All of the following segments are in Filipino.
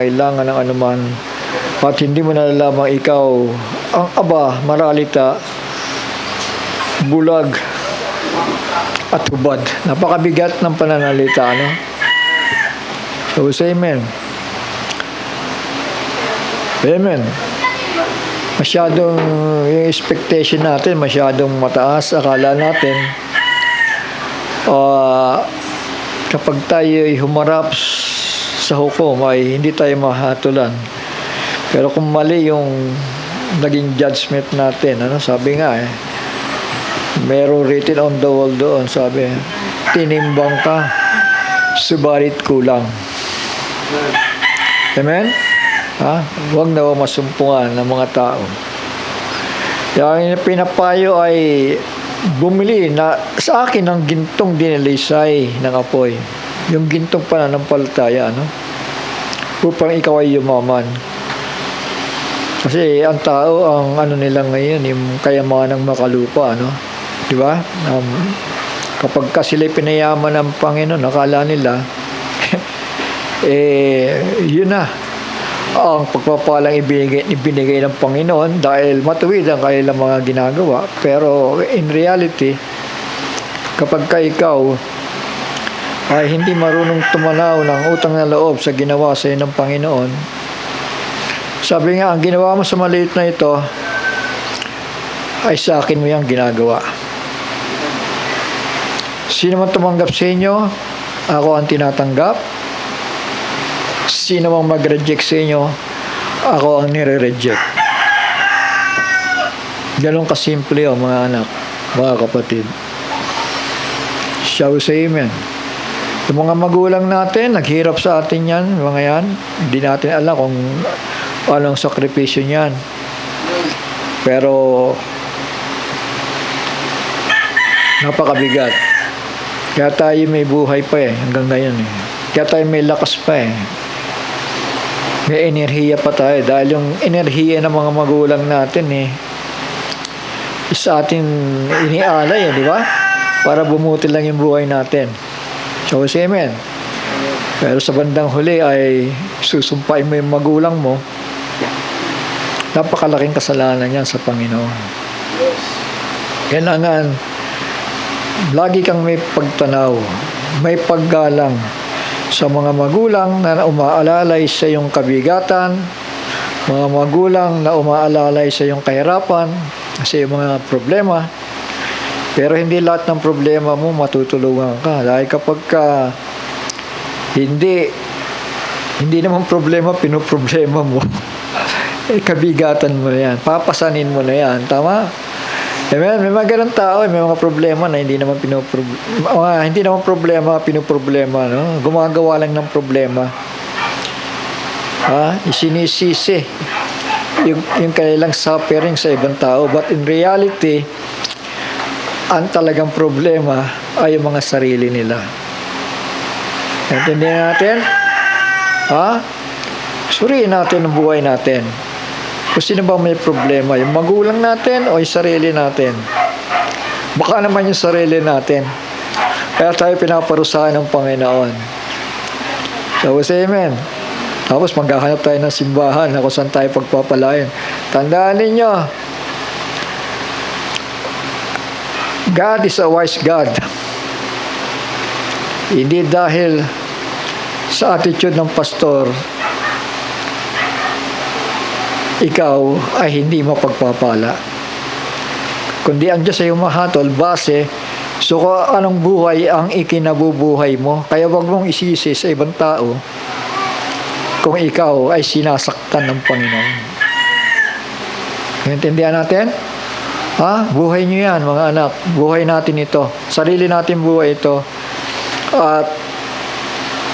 kailangan ng anuman at hindi mo nalalamang ikaw ang aba, maralita, bulag at hubad. Napakabigat ng pananalita, ano? So, say amen. Amen. Masyadong yung expectation natin, masyadong mataas. Akala natin, kapag tayo'y humarap sa hukom ay hindi tayo mahatulan. Pero kung mali yung naging judgment natin, ano, sabi nga merong written on the wall doon, sabi, tinimbang ka, subalit kulang. Amen? Huwag na masumpungan ng mga tao. Yung pinapayo ay bumili na sa akin ng gintong dinalisay ng apoy. Yung gintong pananampalataya, ano? Upang ikaw ay yumaman. Kasi ang tao, ang ano nila ngayon, yung kayamanang makalupa, ano? Di ba? Kapag ka sila'y pinayaman ng Panginoon, nakala nila, yun na. Ang pagpapalang ibinigay ng Panginoon dahil matuwid ang kanilang mga ginagawa. Pero in reality, kapag ka ikaw ay hindi marunong tumanaw ng utang na loob sa ginawa sa iyo ng Panginoon, sabi nga, ang ginawa mo sa maliit na ito ay sa akin mo yung ginagawa. Sino man tumanggap sa inyo, ako ang tinatanggap. Sino mang mag-reject sa inyo, ako ang nire-reject. Ganun kasimple mga anak, mga kapatid. Shall we say amen? Yung mga magulang natin, naghirap sa atin yan, mga yan. Hindi natin alam kung anong sakripisyo niyan. Pero, napakabigat. Kaya tayo may buhay pa hanggang ngayon Kaya tayo may lakas pa May enerhiya pa tayo. Dahil yung enerhiya ng mga magulang natin sa atin inialay di ba? Para bumuti lang yung buhay natin. So, say amen. Pero sa bandang huli ay susumpain mo yung magulang mo, napakalaking kasalanan yan sa Panginoon. Kailangan lagi kang may pagtanaw, may paggalang sa mga magulang na umaalalay sa iyong kabigatan, mga magulang na umaalalay sa iyong kahirapan, sa iyong mga problema. Pero hindi lahat ng problema mo matutulungan ka. Dahil kapag hindi naman problema, pinoproblema mo. Kabigatan mo na yan. Papasanin mo na yan. Tama? Amen? May mga ganang tao, may mga problema na hindi naman problema, pinoproblema. No? Gumagawa lang ng problema. Isinisisi yung kanilang suffering sa ibang tao. But in reality, ang talagang problema ay yung mga sarili nila. Naintindihan natin? Suriin natin ang buhay natin. Kung sino ba may problema, yung magulang natin o yung sarili natin? Baka naman yung sarili natin. Kaya tayo pinaparusahan ng Panginoon. So, say amen. Tapos maghahanap tayo ng simbahan na kung saan tayo pagpapalain. Tandaan ninyo, God is a wise God. Hindi dahil sa attitude ng pastor, ikaw ay hindi mapagpapala. Kundi ang Diyos ay humahatol base so kung anong buhay ang ikinabubuhay mo. Kaya wag mong isisi sa ibang tao kung ikaw ay sinasaktan ng Panginoon. Naintindihan natin? Buhay nyo yan, mga anak. Buhay natin ito. Sarili natin buhay ito. At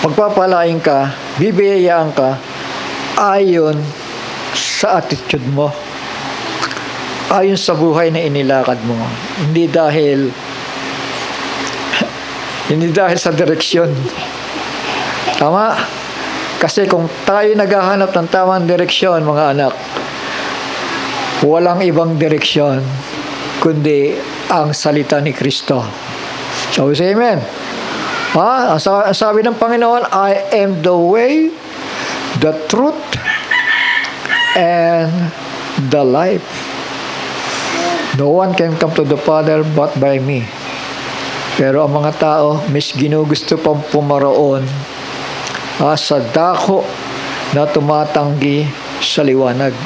pagpapalain ka, bibiyayaan ka, ayon sa attitude mo. Ayon sa buhay na inilakad mo. Hindi dahil sa direksyon. Tama? Kasi kung tayo naghahanap ng tamang direksyon, mga anak, walang ibang direksyon kundi ang salita ni Kristo. So, say amen. Ang sabi ng Panginoon, I am the way, the truth, and the life. No one can come to the Father but by me. Pero ang mga tao, mas ginugusto pang pumaroon sa dako na tumatanggi sa liwanag.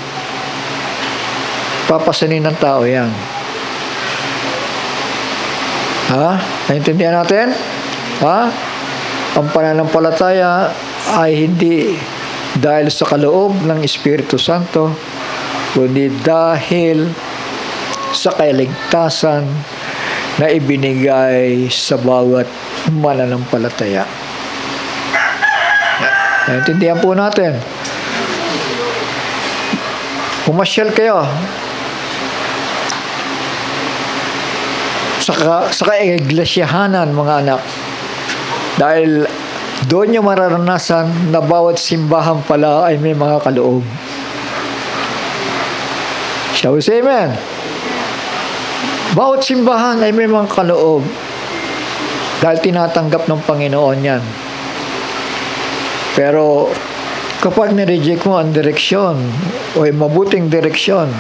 Papasanin ng tao yan. Naintindihan natin? Ang pananampalataya ay hindi dahil sa kaloob ng Espiritu Santo, kundi dahil sa kaligtasan na ibinigay sa bawat mananampalataya. Naintindihan po natin. Pumasyal kayo sa kaiglesiyahanan, mga anak, dahil doon nyo mararanasan na bawat simbahan pala ay may mga kaloob. Shall we say amen? Bawat simbahan ay may mga kaloob dahil tinatanggap ng Panginoon yan. Pero kapag nireject mo ang direksyon o mabuting direksyon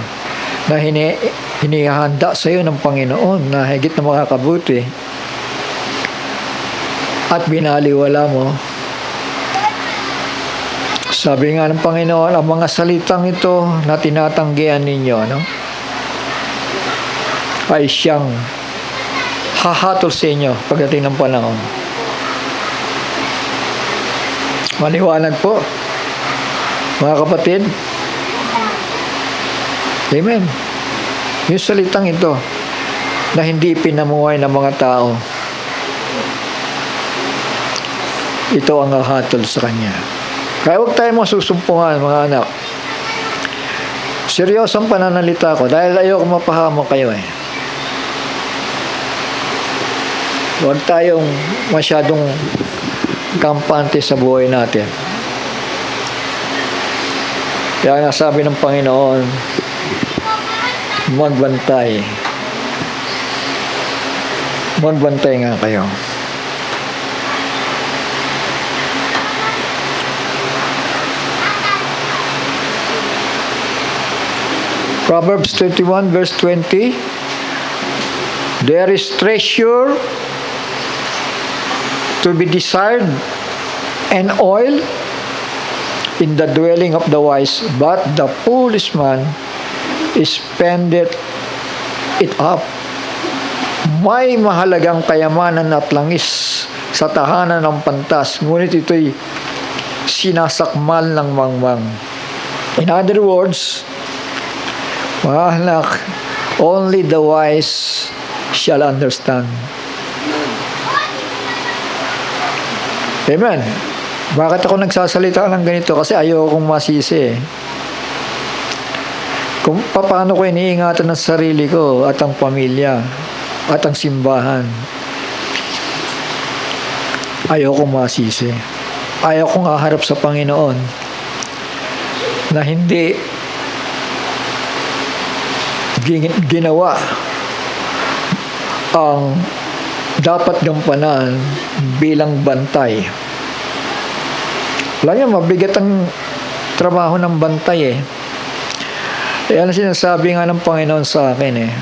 na hinihanda sa iyo ng Panginoon na higit na makakabuti at binaliwala mo, sabi nga ng Panginoon, ang mga salitang ito na tinatanggihan ninyo, ay siyang hahatol sa inyo pagdating ng panahon. Maliwanag po, mga kapatid. Amen. Yung salitang ito na hindi pinamuhay ng mga tao, ito ang hahatol sa Kanya. Kaya huwag tayo masusumpungan, mga anak. Seryosong pananalita ko dahil ayoko mapahamak kayo eh. Huwag tayong masyadong kampante sa buhay natin. Kaya nga sabi ng Panginoon, magbantay. Magbantay nga kayo. Proverbs 21 verse 20, there is treasure to be desired and oil in the dwelling of the wise, but the foolish man spendeth it up. May mahalagang kayamanan at langis sa tahanan ng pantas, ngunit ito'y sinasakmal ng mangmang. In other words, mga anak, only the wise shall understand. Amen. Bakit ako nagsasalita ng ganito? Kasi ayoko kong masisi. Kung paano ko iniingatan ng sarili ko at ang pamilya at ang simbahan. Ayoko masisi. Ayoko nga harap sa Panginoon na hindi ginawa ang dapat gampanan bilang bantay. Wala niya, mabigat ang trabaho ng bantay eh. Yan ang sinasabi nga ng Panginoon sa akin eh.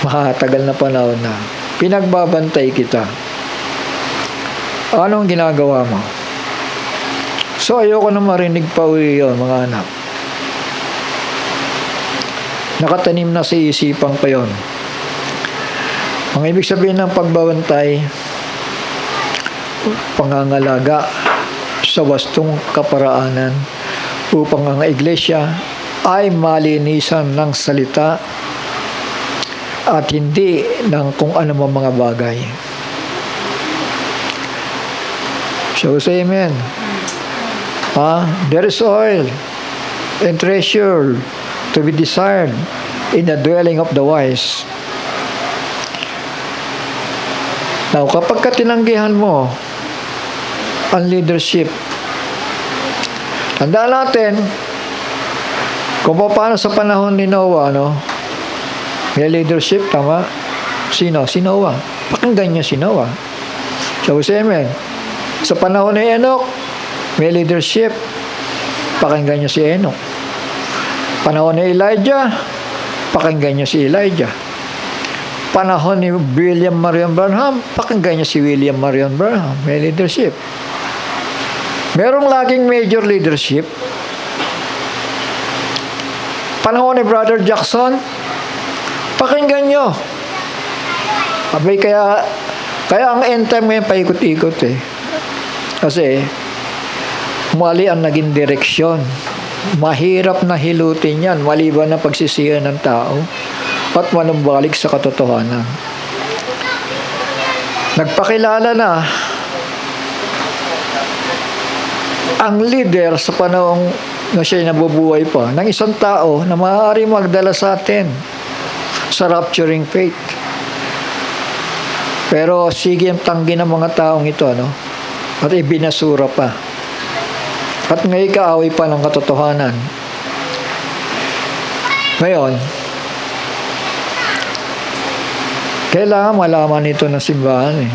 Mahatagal na panahon na pinagbabantay kita. Anong ginagawa mo? So ayoko na marinig pa uli yun, mga anak. Nakatanim na sa isipan ko yun. Ang ibig sabihin ng pagbabantay, pangangalaga sa wastong kaparaanan upang ang iglesia ay malinisan ng salita at hindi ng kung ano mga bagay. So say amen. There is oil and treasure to be desired in the dwelling of the wise. Now, kapag tinanggihan mo ang leadership, tandaan natin kung paano sa panahon ni Noah, may leadership, tama? Sino? Si Noah. Pakinggan niyo si Noah. So, amen. Sa panahon ni Enoch, may leadership. pakinggan nyo si Enoch. Panahon ni Elijah, pakinggan nyo si Elijah. Panahon ni William Marion Branham, pakinggan nyo si William Marion Branham. May leadership. Merong laging major leadership. Panahon ni Brother Jackson, pakinggan nyo. Abay, kaya ang end time ngayon paikot-ikot eh. Kasi, mali ang naging direksyon. Mahirap na hilutin yan, maliban na pagsisihan ng tao at manumbalik sa katotohanan. Nagpakilala na ang leader sa panahong na siya nabubuhay pa ng isang tao na maaari magdala sa atin sa rapturing faith. Pero sige ang tanggi ng mga taong ito, ano? At ibinasura pa. At ngayon kaaway pa ng katotohanan. Ngayon, kailangan malaman ito ng simbahan eh.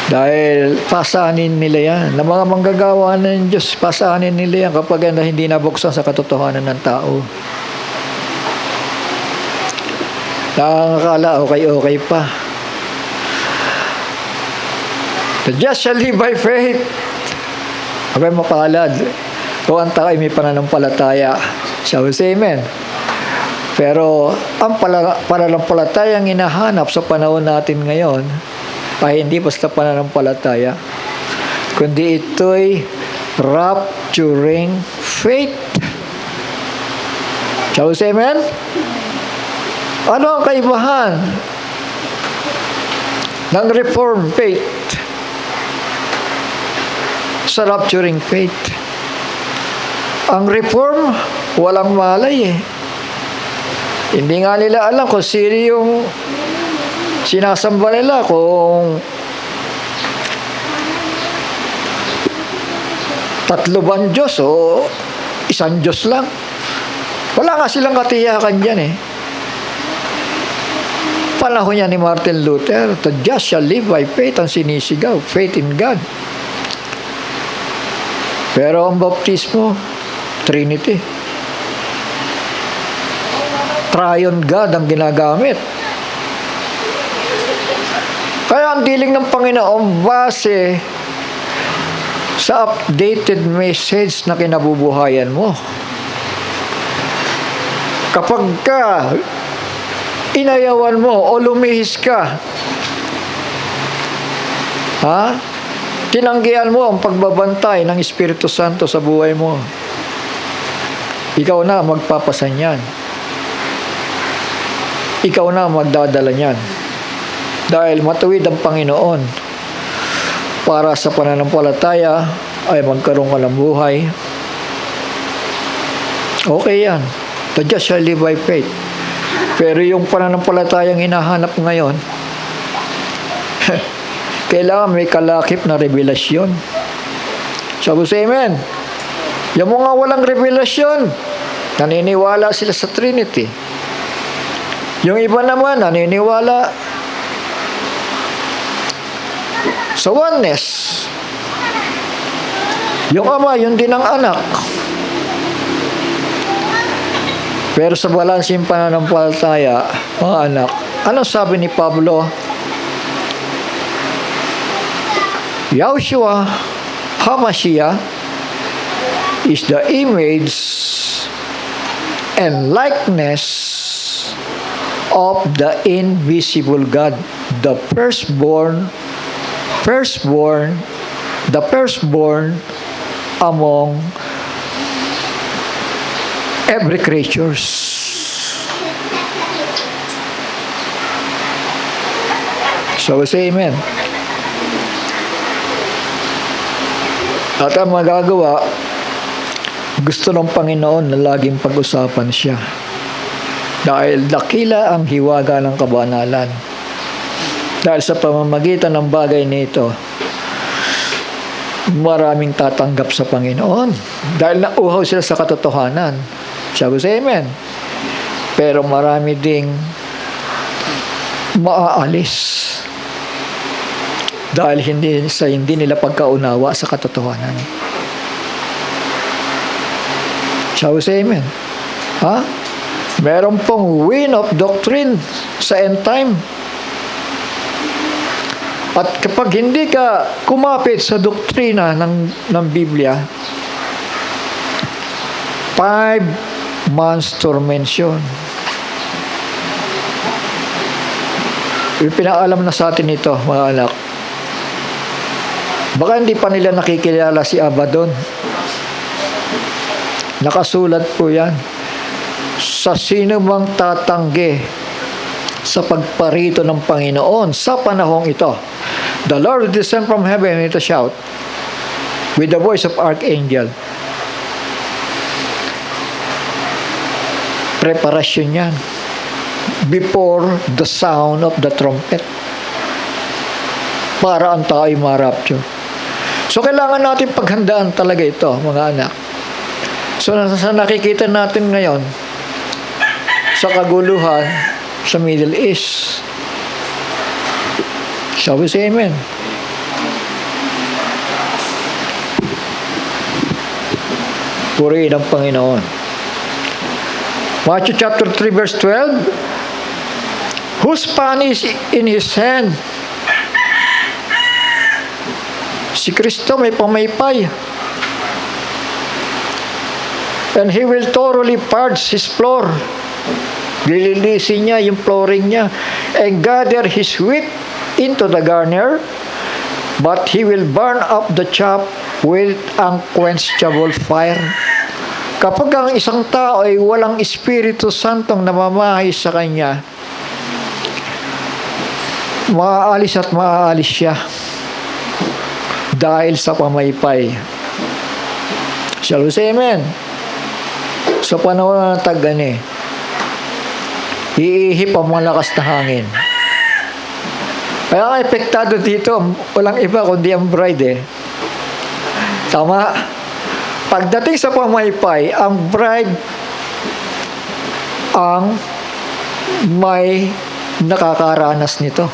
Dahil pasanin nila yan. Na mga manggagawa ng Diyos, pasanin nila yan kapag hindi nabuksan sa katotohanan ng tao. Nakakala, okay pa. The just shall live by faith. Abay mapalad. Kung ang tao ay may pananampalataya. Shall we say amen? Pero ang pananampalatayang hinahanap sa panahon natin ngayon ay hindi basta pananampalataya, kundi ito'y rapturing faith. Shall we say amen? Ano ang kaibahan ng reformed faith sa rapturing faith? Ang reform, walang malay eh. Hindi nga nila alam kung sino yung sinasamba nila, kung tatlo bang Diyos o isang Diyos lang. Wala nga silang katiyakan dyan eh. Panahon niya ni Martin Luther, the just shall live by faith ang sinisigaw, faith in God. Pero ang baptismo, Trinity. Triune God ang ginagamit. Kaya ang diling ng Panginoon base sa updated message na kinabubuhayan mo. Kapag ka inayawan mo o lumihis ka, tinanggihan mo ang pagbabantay ng Espiritu Santo sa buhay mo, ikaw na magpapasan yan. Ikaw na magdadala niyan. Dahil matuwid ang Panginoon para sa pananampalataya ay magkaroon ka ng buhay. Okay yan. The just shall live by faith. Pero yung pananampalatayang hinahanap ngayon, kailangan may kalakip na revelasyon. Sabi sa amen. Yung mga walang revelasyon, naniniwala sila sa Trinity. Yung iba naman, naniniwala sa oneness. Yung ama, yun din ang anak. Pero sa balansing pananampalataya, mga anak, anong sabi ni Pablo? Yahushua HaMashiach is the image and likeness of the invisible God, the firstborn among every creatures. So we say amen. At ang magagawa, gusto ng Panginoon na laging pag-usapan siya. Dahil dakila ang hiwaga ng kabanalan. Dahil sa pamamagitan ng bagay nito, maraming tatanggap sa Panginoon. Dahil nauhaw sila sa katotohanan. Sabi sa amen. Pero marami ding maaalis. Dahil hindi nila pagkaunawa sa katotohanan. Shall we say amen? Ha? Meron pong wind of doctrine sa end time. At kapag hindi ka kumapit sa doktrina ng Biblia, 5 months tormention. Pinaalam na sa atin ito, mga anak. Baka hindi pa nila nakikilala si Abaddon. Nakasulat po yan. Sa sino mang tatanggi sa pagparito ng Panginoon sa panahong ito, the Lord will descend from heaven with a shout, with the voice of archangel. Preparasyon yan. Before the sound of the trumpet. Para ang tao ay ma-rapture. So, kailangan natin paghandaan talaga ito, mga anak. So, sa nakikita natin ngayon, sa kaguluhan sa Middle East. Shall we say amen? Purihin ang Panginoon. Matthew chapter 3 verse 12, whose pan is in his hand? Si Kristo may pamaypay. And he will thoroughly purge his floor. Lilinisin niya yung flooring niya. And gather his wheat into the garner, but he will burn up the chaff with unquenchable fire. Kapag ang isang tao ay walang Espiritu Santong namamahay sa kanya, maaalis at maaalis siya dahil sa pamaypay. Shall we say amen? Sa panahon ng tag-ani, iihip ang malakas na hangin. Kaya ang epektado dito, walang iba kundi ang bride eh. Tama? Pagdating sa pamaypay, ang bride ang may nakakaranas nito.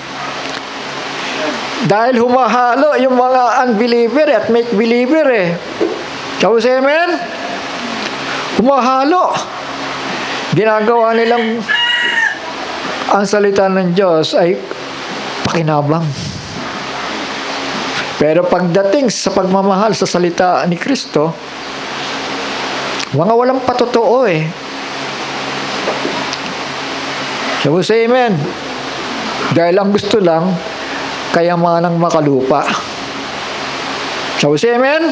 Dahil humahalo yung mga unbeliever at make-believer eh. Shall we say amen? Humahalo. Ginagawa nilang ang salita ng Diyos ay pakinabang. Pero pagdating sa pagmamahal sa salita ni Kristo, mga walang patotoo eh. Shall we say amen? Dahil ang gusto lang, kayamanang makalupa. Shall we say amen?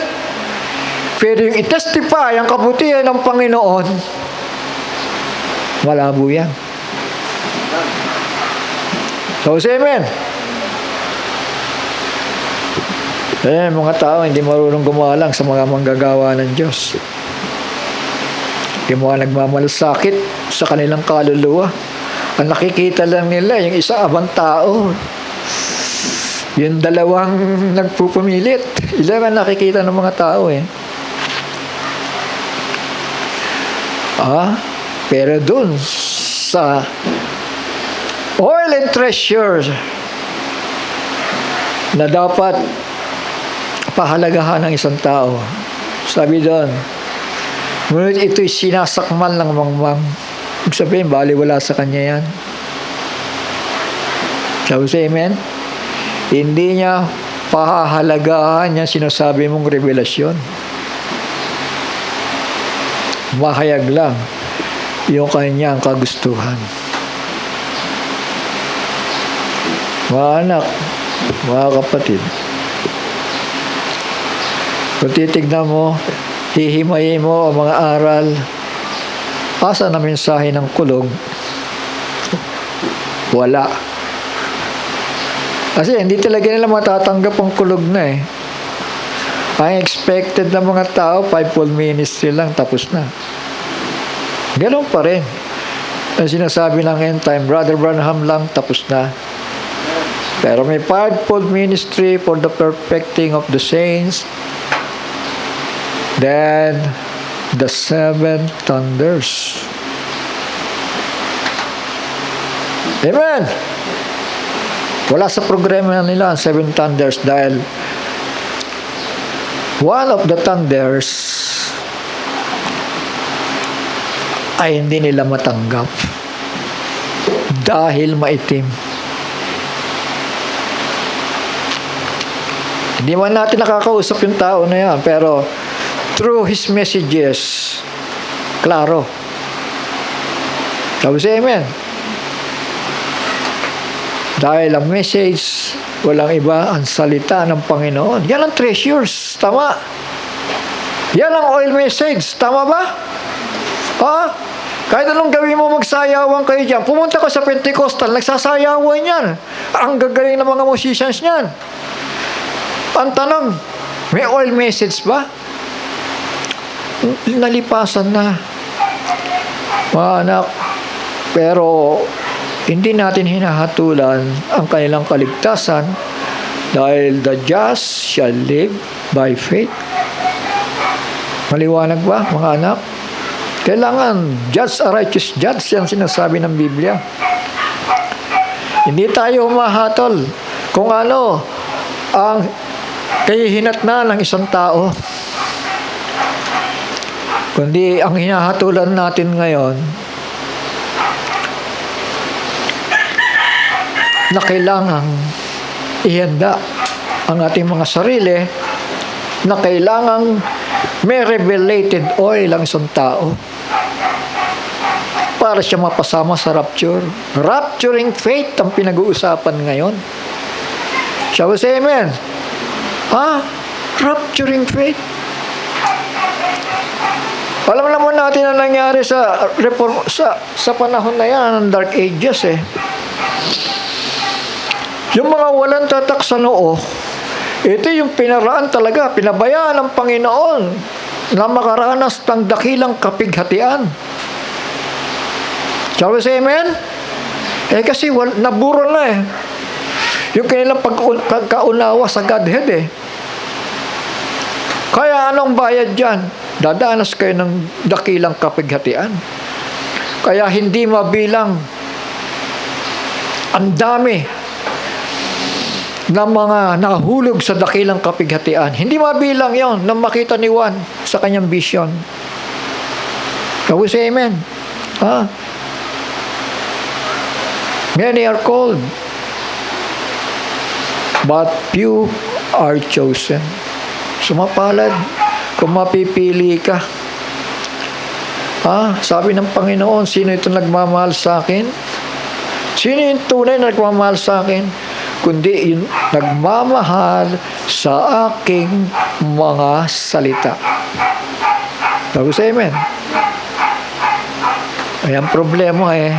Pero yung i-testify ang kabutihan ng Panginoon, malabo yan. Shall we say amen? Mga tao hindi marunong gumalang sa mga manggagawa ng Diyos. Yung mga nagmamalasakit sa kanilang kaluluwa, ang nakikita lang nila yung isa abang tao, yung dalawang nagpupumilit. Ilan ang nakikita ng mga tao eh. Pero dun sa oil and treasure na dapat pahalagahan ng isang tao, sabi doon, ngunit ito'y sinasakmal ng mangmang. Ibig sabihin, baliwala sa kanya yan. Shall we say amen? Hindi niya pahahalagahan yung sinasabi mong revelasyon. Mahayag lang yung kanyang kagustuhan. Mga anak, mga kapatid, kung titignan mo, hihimayin mo ang mga aral, asa na mensahe ng kulog, wala. Kasi hindi talaga nila matatanggap ang kulog na eh. Ang expected ng mga tao, 5-fold ministry lang, tapos na. Ganun pa rin. Ang sinasabi ng end time, Brother Branham lang, tapos na. Pero may 5-fold ministry for the perfecting of the saints. Then, the 7 thunders. Amen! Wala sa programa nila ang 7 thunders dahil one of the thunders ay hindi nila matanggap dahil maitim. Hindi man natin nakakausap yung tao na yan, pero through his messages, klaro. Sabi siya, amen. Dahil ang message, walang iba, ang salita ng Panginoon. Yan ang treasures. Tama. Yan ang oil message. Tama ba? Ha? Kahit anong gawin mo, magsayawan kayo dyan. Pumunta ka sa Pentecostal, nagsasayawan yan. Ang gagaling ng mga musicians niyan. Ang tanong, may oil message ba? Nalipasan na. Mga anak, pero hindi natin hinahatulan ang kanilang kaligtasan dahil the just shall live by faith. Maliwanag ba, mga anak? Kailangan judge a righteous judge, yan sinasabi ng Biblia. Hindi tayo humahatol kung ano ang kahihinatnan ng isang tao. Kundi ang hinahatulan natin ngayon na kailangang ihanda ang ating mga sarili, na kailangang may revelated oil ang isang tao para siya mapasama sa rapture. Rapturing faith ang pinag-uusapan ngayon. Shall we say amen? Ha? Rapturing faith. Alam naman natin ang nangyari sa reform, sa panahon na yan ng Dark Ages eh. Yung mga walang tatak sa noo, ito yung pinaraan talaga, pinabayaan ng Panginoon na makaranas ng dakilang kapighatian. Shall we say amen? Kasi naburo na eh. Yung kanilang pagkaunawa sa Godhead eh. Kaya anong bayad dyan? Dadanas kayo ng dakilang kapighatian. Kaya hindi mabilang ang dami ng mga nahulog sa dakilang kapighatian. Hindi mabilang yon nang makita ni Juan sa kanyang vision. Can we say amen? Ha? Many are called, but few are chosen. Sumapalad kung mapipili ka. Ha? Sabi ng Panginoon, sino ito nagmamahal sa akin? Sino yung tunay na nagmamahal sa akin? Kundi yung nagmamahal sa aking mga salita. Bago sa amen. Ayan problema eh.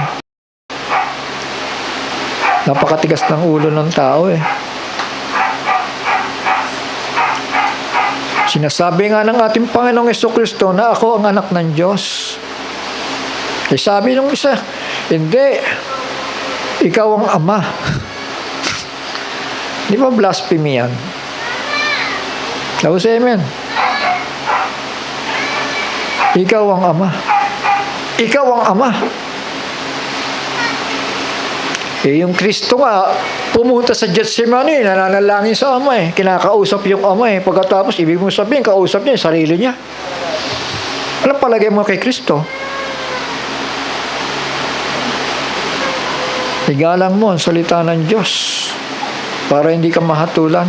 Napakatigas ng ulo ng tao eh. Sinasabi nga ng ating Panginoong Jesucristo na ako ang anak ng Diyos. Eh sabi nung isa, hindi, ikaw ang ama. Di ba blasphemy yan? Tapos amen. Ikaw ang ama. Ikaw ang ama. Eh, yung Kristo nga, pumunta sa Gethsemane, nananalangin sa ama eh. Kinakausap yung ama eh. Pagkatapos, ibig mo sabihin, kausap niya yung sarili niya. Anong palagay mo kay Kristo? Igalang mo ang salita ng Diyos para hindi ka mahatulan.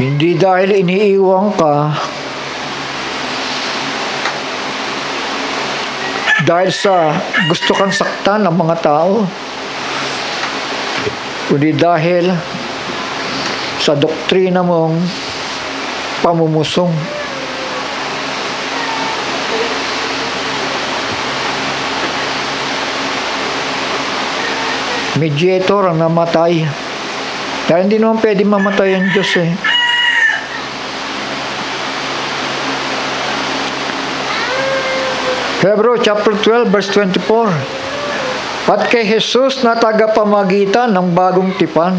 Hindi dahil iniiwan ka, dahil sa gusto kang saktan ng mga tao, kundi dahil sa doktrina mong pamumusong. Mediator ang namatay. Kaya hindi naman pwede mamatay ang Diyos eh. Hebrew chapter 12 verse 24. At kay Jesus na tagapamagitan ng bagong tipan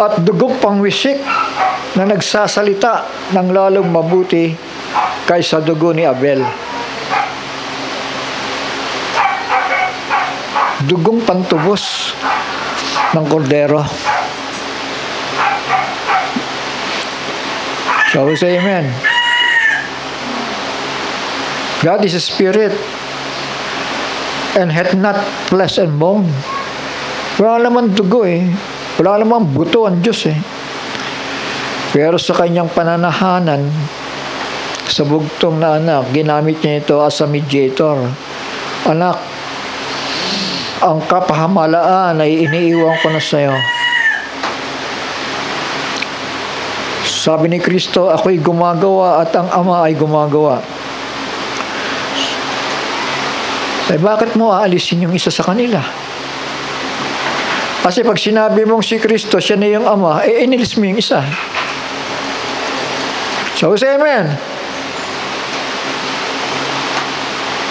at dugong pangwisik na nagsasalita ng lalong mabuti kaysa dugo ni Abel. Dugong pantubos ng kordero. So we say amen. God is a spirit and hath not flesh and bone. Wala naman dugo eh. Wala naman buto ang Diyos eh. Pero sa kanyang pananahanan, sa bugtong na anak, ginamit niya ito as a mediator. Anak, ang kapahamalaan ay iniiwan ko na sa iyo. Sabi ni Kristo, ako'y gumagawa at ang Ama ay gumagawa. Eh bakit mo aalisin yung isa sa kanila? Kasi pag sinabi mong si Kristo, siya na yung Ama, eh inilis mo yung isa. So, say amen.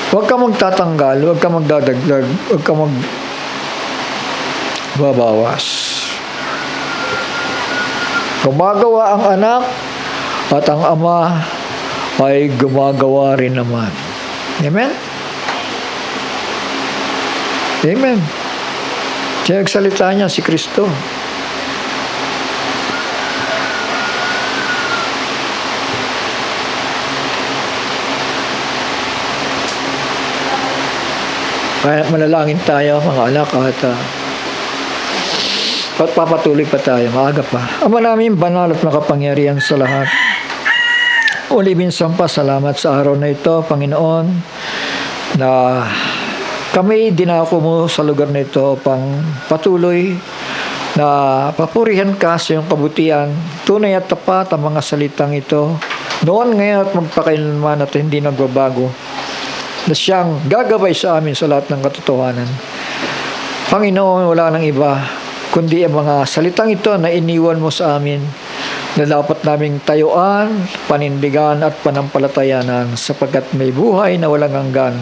Huwag ka magtatanggal, huwag ka magdadagdag, huwag ka magbabawas. Gumagawa ang anak at ang Ama ay gumagawa rin naman. Amen? Amen. Siya nagsalita niya si Kristo. Kaya manalangin tayo mga anak at papatuloy pa tayo, maaga pa. Ama namin, banal at makapangyarihan sa lahat. Uli minsan pa, salamat sa araw na ito, Panginoon, na kami dinako mo sa lugar na ito pang patuloy na papurihan ka sa iyong kabutihan. Tunay at tapat ang mga salitang ito. Noon, ngayon at magpakailanman at hindi nagbabago, na siyang gagabay sa amin sa lahat ng katotohanan. Panginoon, wala nang iba kundi ang mga salitang ito na iniwan mo sa amin na dapat naming tayuan, panindigan at panampalatayanan sapagkat may buhay na walang hanggan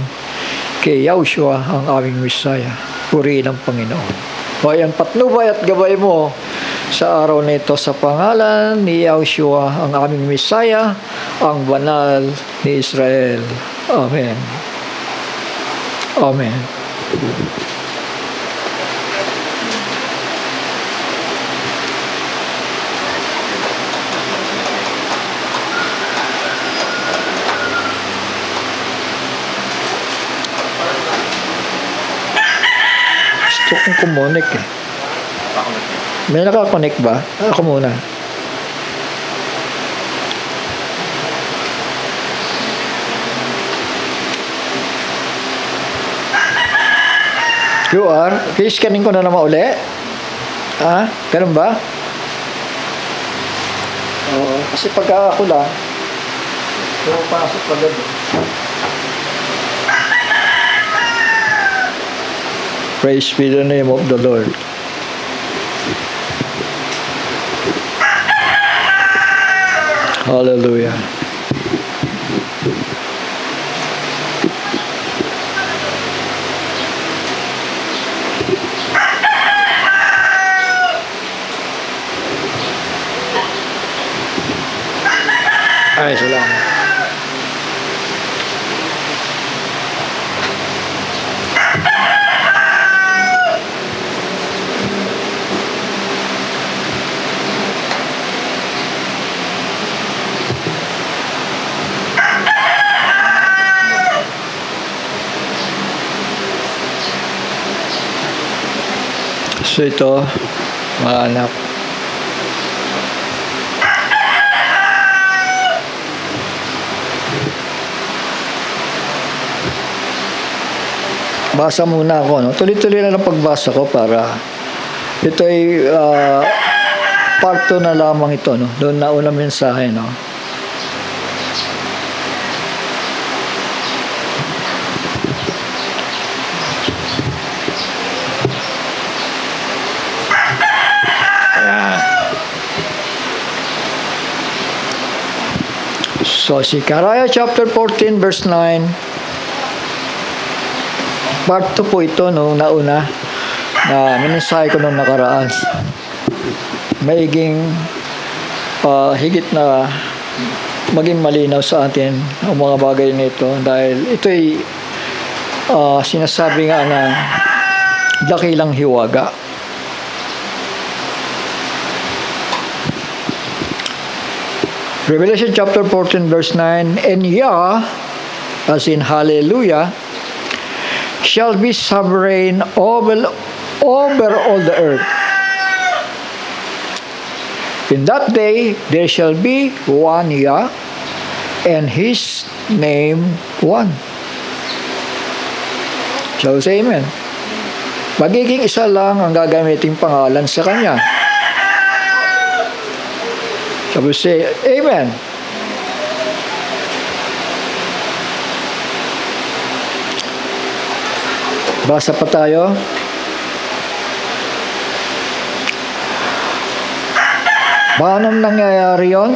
kay Yahushua ang aming Messiah. Purihin ang Panginoon. Bayan patnubay at gabay mo sa araw na ito sa pangalan ni Yahushua ang aming Messiah, ang banal ni Israel. Amen. Amen. Gusto kong kumonek eh. May nakakonect ba? Ako muna. QR? I-scanning ko na naman uli? Ha? Ganun ba? Oo. Kasi pagka ako lang, pumapasok pa gano'n. Praise be the name of the Lord. Hallelujah. Ay, salamat. So ito, mga anak, basa muna ako, no? Tuloy-tuloy na lang pagbasa ko para ito ay part 2 na lamang ito, no? Doon na unang mensahe, no? So, Zechariah chapter 14 verse 9, part 2 po ito nung nauna na mensahe ko nung nakaraan. Maiging higit na maging malinaw sa atin ang mga bagay nito dahil ito'y sinasabi nga na dakilang hiwaga. Revelation chapter 14 verse 9, and Yah as in hallelujah, shall be sovereign over all the earth. In that day, there shall be one Yah, and His name one. Shall we say amen? Magiging isa lang ang gagamiting pangalan sa Kanya. Shall we say amen? Basa pa tayo. Paano nangyayari yon?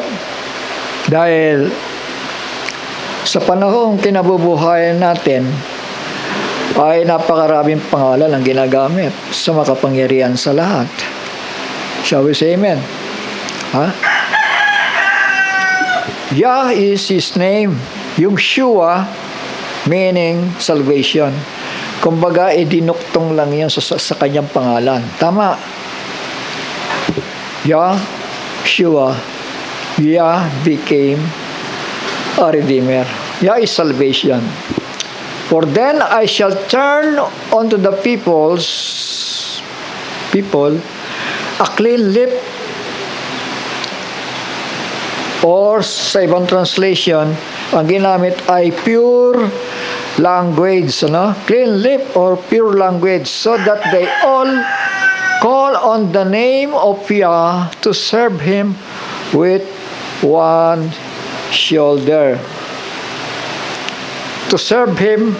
Dahil sa panahong kinabubuhayan natin ay napakaraming pangalan ang ginagamit sa makapangyarihan sa lahat. Shall we say amen? Ha? Yah is His name. Yung Shua meaning salvation. Kumbaga, dinuktong lang yan sa kanyang pangalan. Tama. Yahshua. Yah became a redeemer. Yah is salvation. For then I shall turn unto the people a clean lip, or sa ibang translation, ang ginamit ay pure language, clean lip or pure language, so that they all call on the name of Yah to serve Him with one shoulder. To serve Him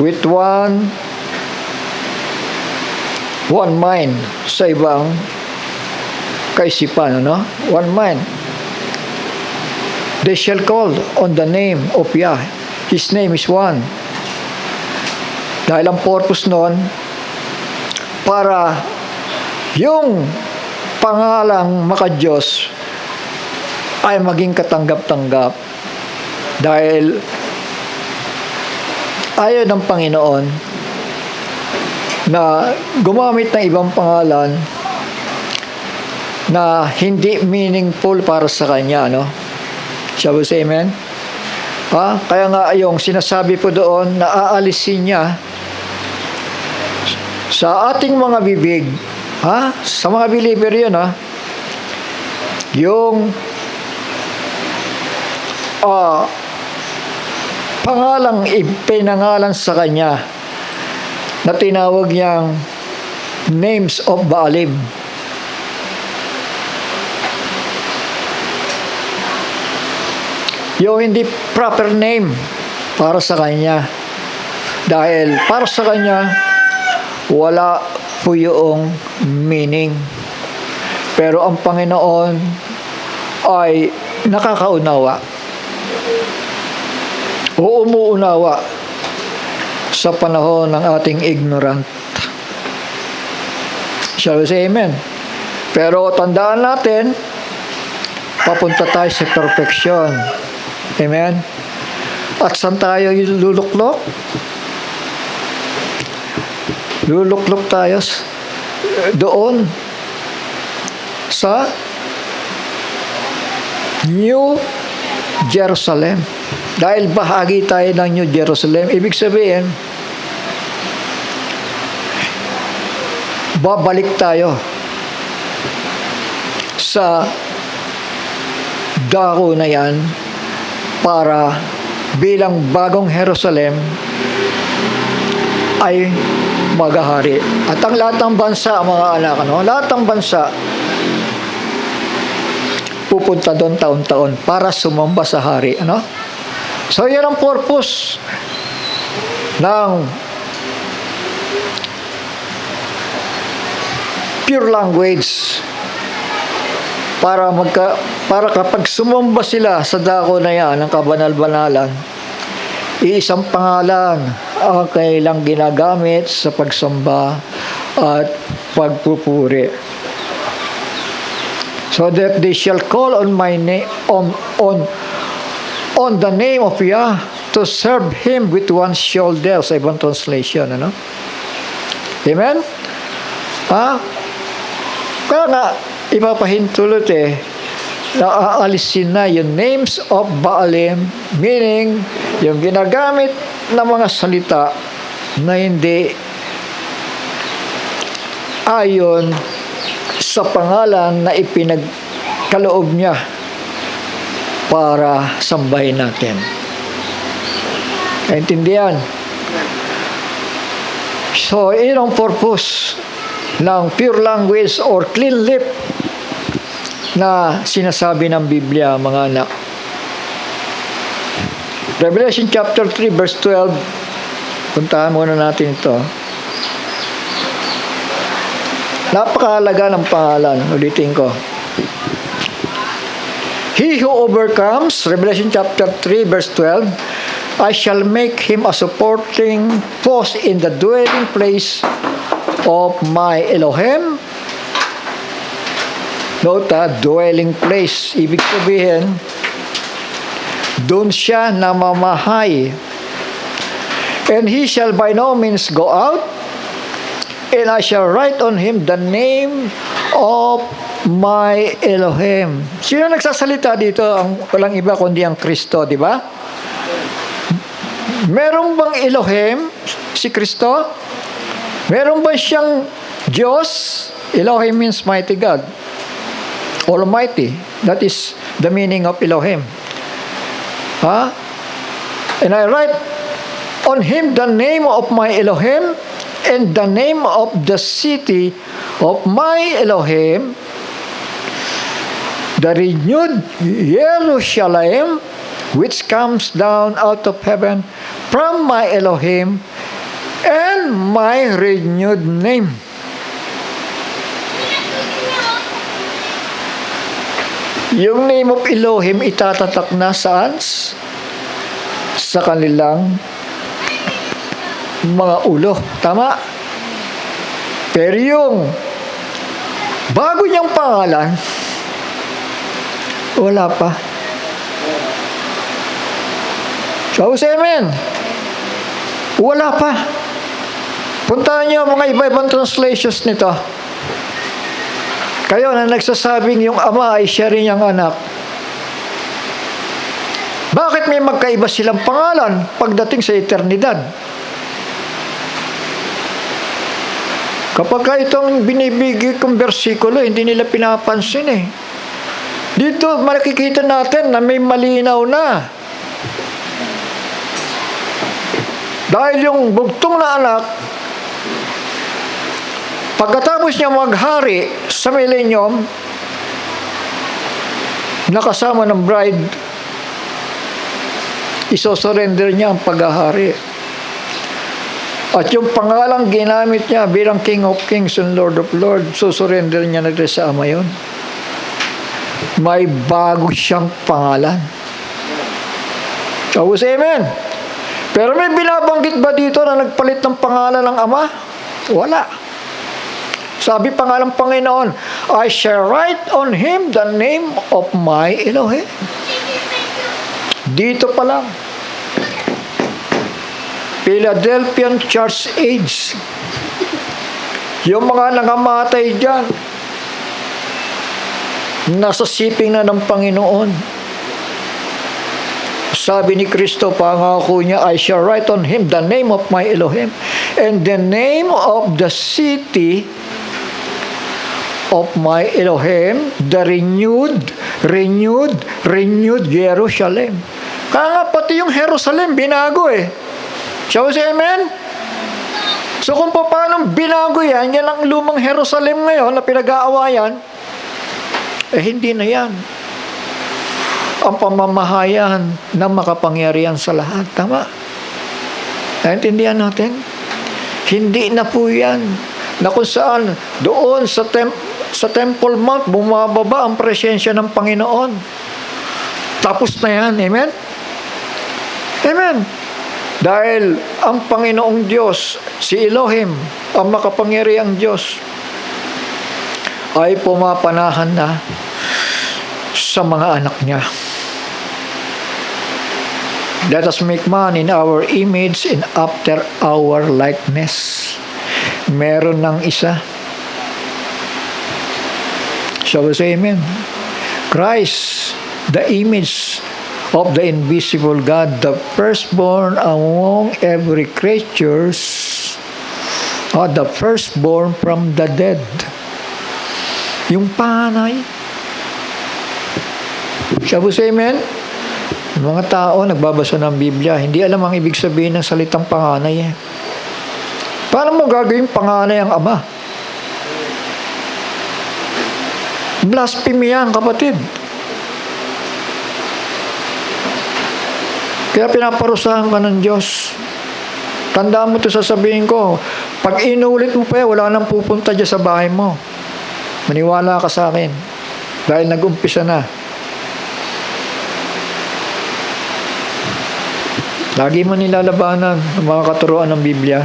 with one mind, sa ibang kaisipan, one mind. They shall call on the name of Yah. His name is one. Dahil ang purpose nun, para yung pangalang maka-Diyos ay maging katanggap-tanggap. Dahil ayaw ng Panginoon na gumamit ng ibang pangalan na hindi meaningful para sa Kanya, Shall we say amen? Kaya nga yung sinasabi po doon na aalisin niya sa ating mga bibig, sa mga believer yun, yung pangalang ipinangalan sa Kanya na tinawag niyang names of Baalim. Yung hindi proper name para sa Kanya. Dahil para sa Kanya, wala po yung meaning. Pero ang Panginoon ay nakakaunawa o umuunawa sa panahon ng ating ignorant. Shall we say amen? Pero tandaan natin, papunta tayo sa perfection. Amen? At saan tayo luluklok? Luluklok tayo doon sa New Jerusalem. Dahil bahagi tayo ng New Jerusalem, ibig sabihin, babalik tayo sa dako na yan para bilang bagong Jerusalem ay maghahari. At ang lahat ng bansa, mga anak, lahat ng bansa pupunta doon taon-taon para sumamba sa hari. So, yan ang purpose ng pure language para kapag sumamba sila sa dako na yan ng kabanal-banalan, iisang pangalan ang kailang ginagamit sa pagsamba at pagpupuri. So that they shall call on my name on the name of Yah to serve Him with one shoulder, sa ibang translation, Amen? Kaya nga, ipapahintulot Naaalisin na yung names of Baalim, meaning yung ginagamit na mga salita na hindi ayon sa pangalan na ipinagkaloob niya para sambahin natin. Naintindihan? So, yun ang purpose ng pure language or clean lip na sinasabi ng Biblia, mga anak. Revelation chapter 3 verse 12. Puntahan muna natin ito. Napakahalaga ng pangalan. Ulitin ko. He who overcomes, Revelation chapter 3 verse 12, I shall make him a supporting post in the dwelling place of my Elohim. Note, dwelling place. Ibig sabihin, doon siya namamahay. And he shall by no means go out, and I shall write on him the name of my Elohim. Sino nagsasalita dito? Walang iba kundi ang Kristo, di ba? Meron bang Elohim si Kristo? Meron ba siyang Diyos? Elohim means mighty God. Almighty. That is the meaning of Elohim. And I write on him the name of my Elohim and the name of the city of my Elohim, the renewed Jerusalem, which comes down out of heaven from my Elohim, and my renewed name. Yung name of Elohim itatatak na saan? Sa kanilang mga ulo. Tama? Pero yung bago niyang pangalan, wala pa. So, amen. Wala pa. Puntahan niyo mga iba-ibang translations nito. Kayo na nagsasabing yung ama ay siya rin yung anak. Bakit may magkaiba silang pangalan pagdating sa eternidad? Kapag itong binibigay kong bersikulo, hindi nila pinapansin eh. Dito makikita natin na may malinaw na. Dahil yung bugtong na anak, pagkatapos niya maghari sa millennium, nakasama ng bride, isosurrender niya ang paghahari. At yung pangalang ginamit niya bilang King of Kings and Lord of Lords, susurrender niya na rin sa Ama yun. May bago siyang pangalan. So, amen. Pero may binabanggit ba dito na nagpalit ng pangalan ng Ama? Wala. Sabi pangalang Panginoon, I shall write on him the name of my Elohim. Dito pa lang. Philadelphian Church Age. Yung mga nangamatay dyan, nasa siping na ng Panginoon. Sabi ni Kristo, pangako niya, I shall write on him the name of my Elohim and the name of the city of my Elohim, the renewed Jerusalem. Kaya nga pati yung Jerusalem binago eh. Shall we say amen? So kung paano binago yan ang lumang Jerusalem ngayon na pinag-aawayan, hindi na yan ang pamamahayan ng makapangyarihan sa lahat. Tama? Naintindihan natin? Hindi na po yan na kung saan doon sa Temple Mount bumababa ang presensya ng Panginoon. Tapos na yan. Amen? Amen. Dahil ang Panginoong Diyos, si Elohim, ang makapangyarihang Diyos, ay pumapanahan na sa mga anak niya. Let us make man in our image and after our likeness. Meron ng isa. Shall we say amen? Christ, the image of the invisible God, the firstborn among every creatures, the firstborn from the dead. Yung panganay. Sabi sa amen? Mga tao nagbabasa ng Biblia, hindi alam ang ibig sabihin ng salitang panganay. Paano mo gagawin panganay ang ama? Blasphemy yan, kapatid. Kaya pinaparusahan ka ng Diyos. Tandaan mo ito, sasabihin ko. Pag inulit mo pa, wala nang pupunta dyan sa bahay mo. Maniwala ka sa akin. Dahil nag-umpisa na. Lagi mo nilalabanan ang mga katuruan ng Biblia.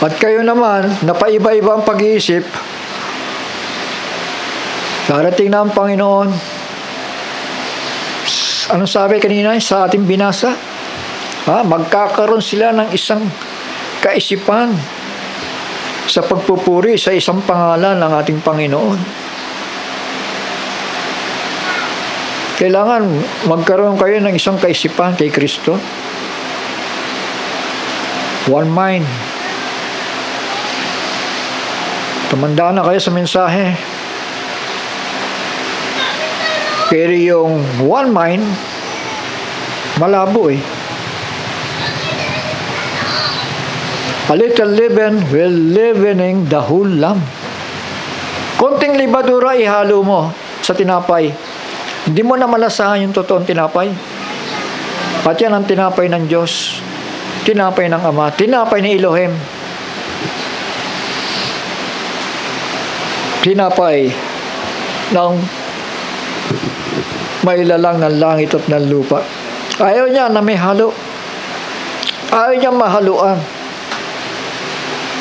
At kayo naman, napaiba-iba ang pag-iisip, darating na ang Panginoon. Anong sabi kanina sa ating binasa? Magkakaroon sila ng isang kaisipan sa pagpupuri sa isang pangalan ng ating Panginoon. Kailangan magkaroon kayo ng isang kaisipan kay Kristo. One mind. Tumandaan na kayo sa mensahe. Pero yung one mind, malabo eh. A little leaven will leavening the whole lump. Konting libadura ihalo mo sa tinapay. Hindi mo na malasahan yung totoong tinapay. At yan ang tinapay ng Diyos. Tinapay ng Ama. Tinapay ni Elohim. Tinapay ng mailalang ng langit at ng lupa. Ayaw niya na may halo. Ayaw niya mahaluan.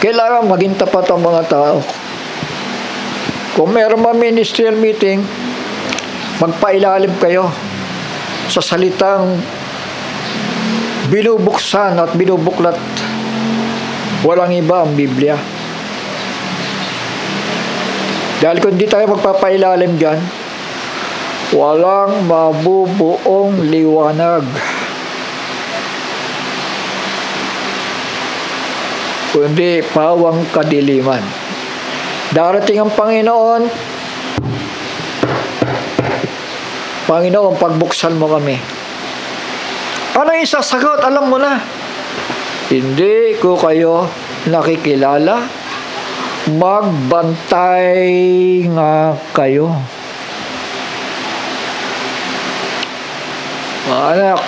Kailangan maging tapat ang mga tao. Kung meron mga ministerial meeting, magpailalim kayo sa salitang binubuksan at binubuklat. Walang iba ang Biblia. Dahil kung di tayo magpapailalim dyan, walang mabubuong liwanag. Kundi pawang kadiliman. Darating ang Panginoon. Panginoon, pagbuksan mo kami. Ano yung sasagot? Alam mo na. Hindi ko kayo nakikilala. Magbantay nga kayo. Mga anak,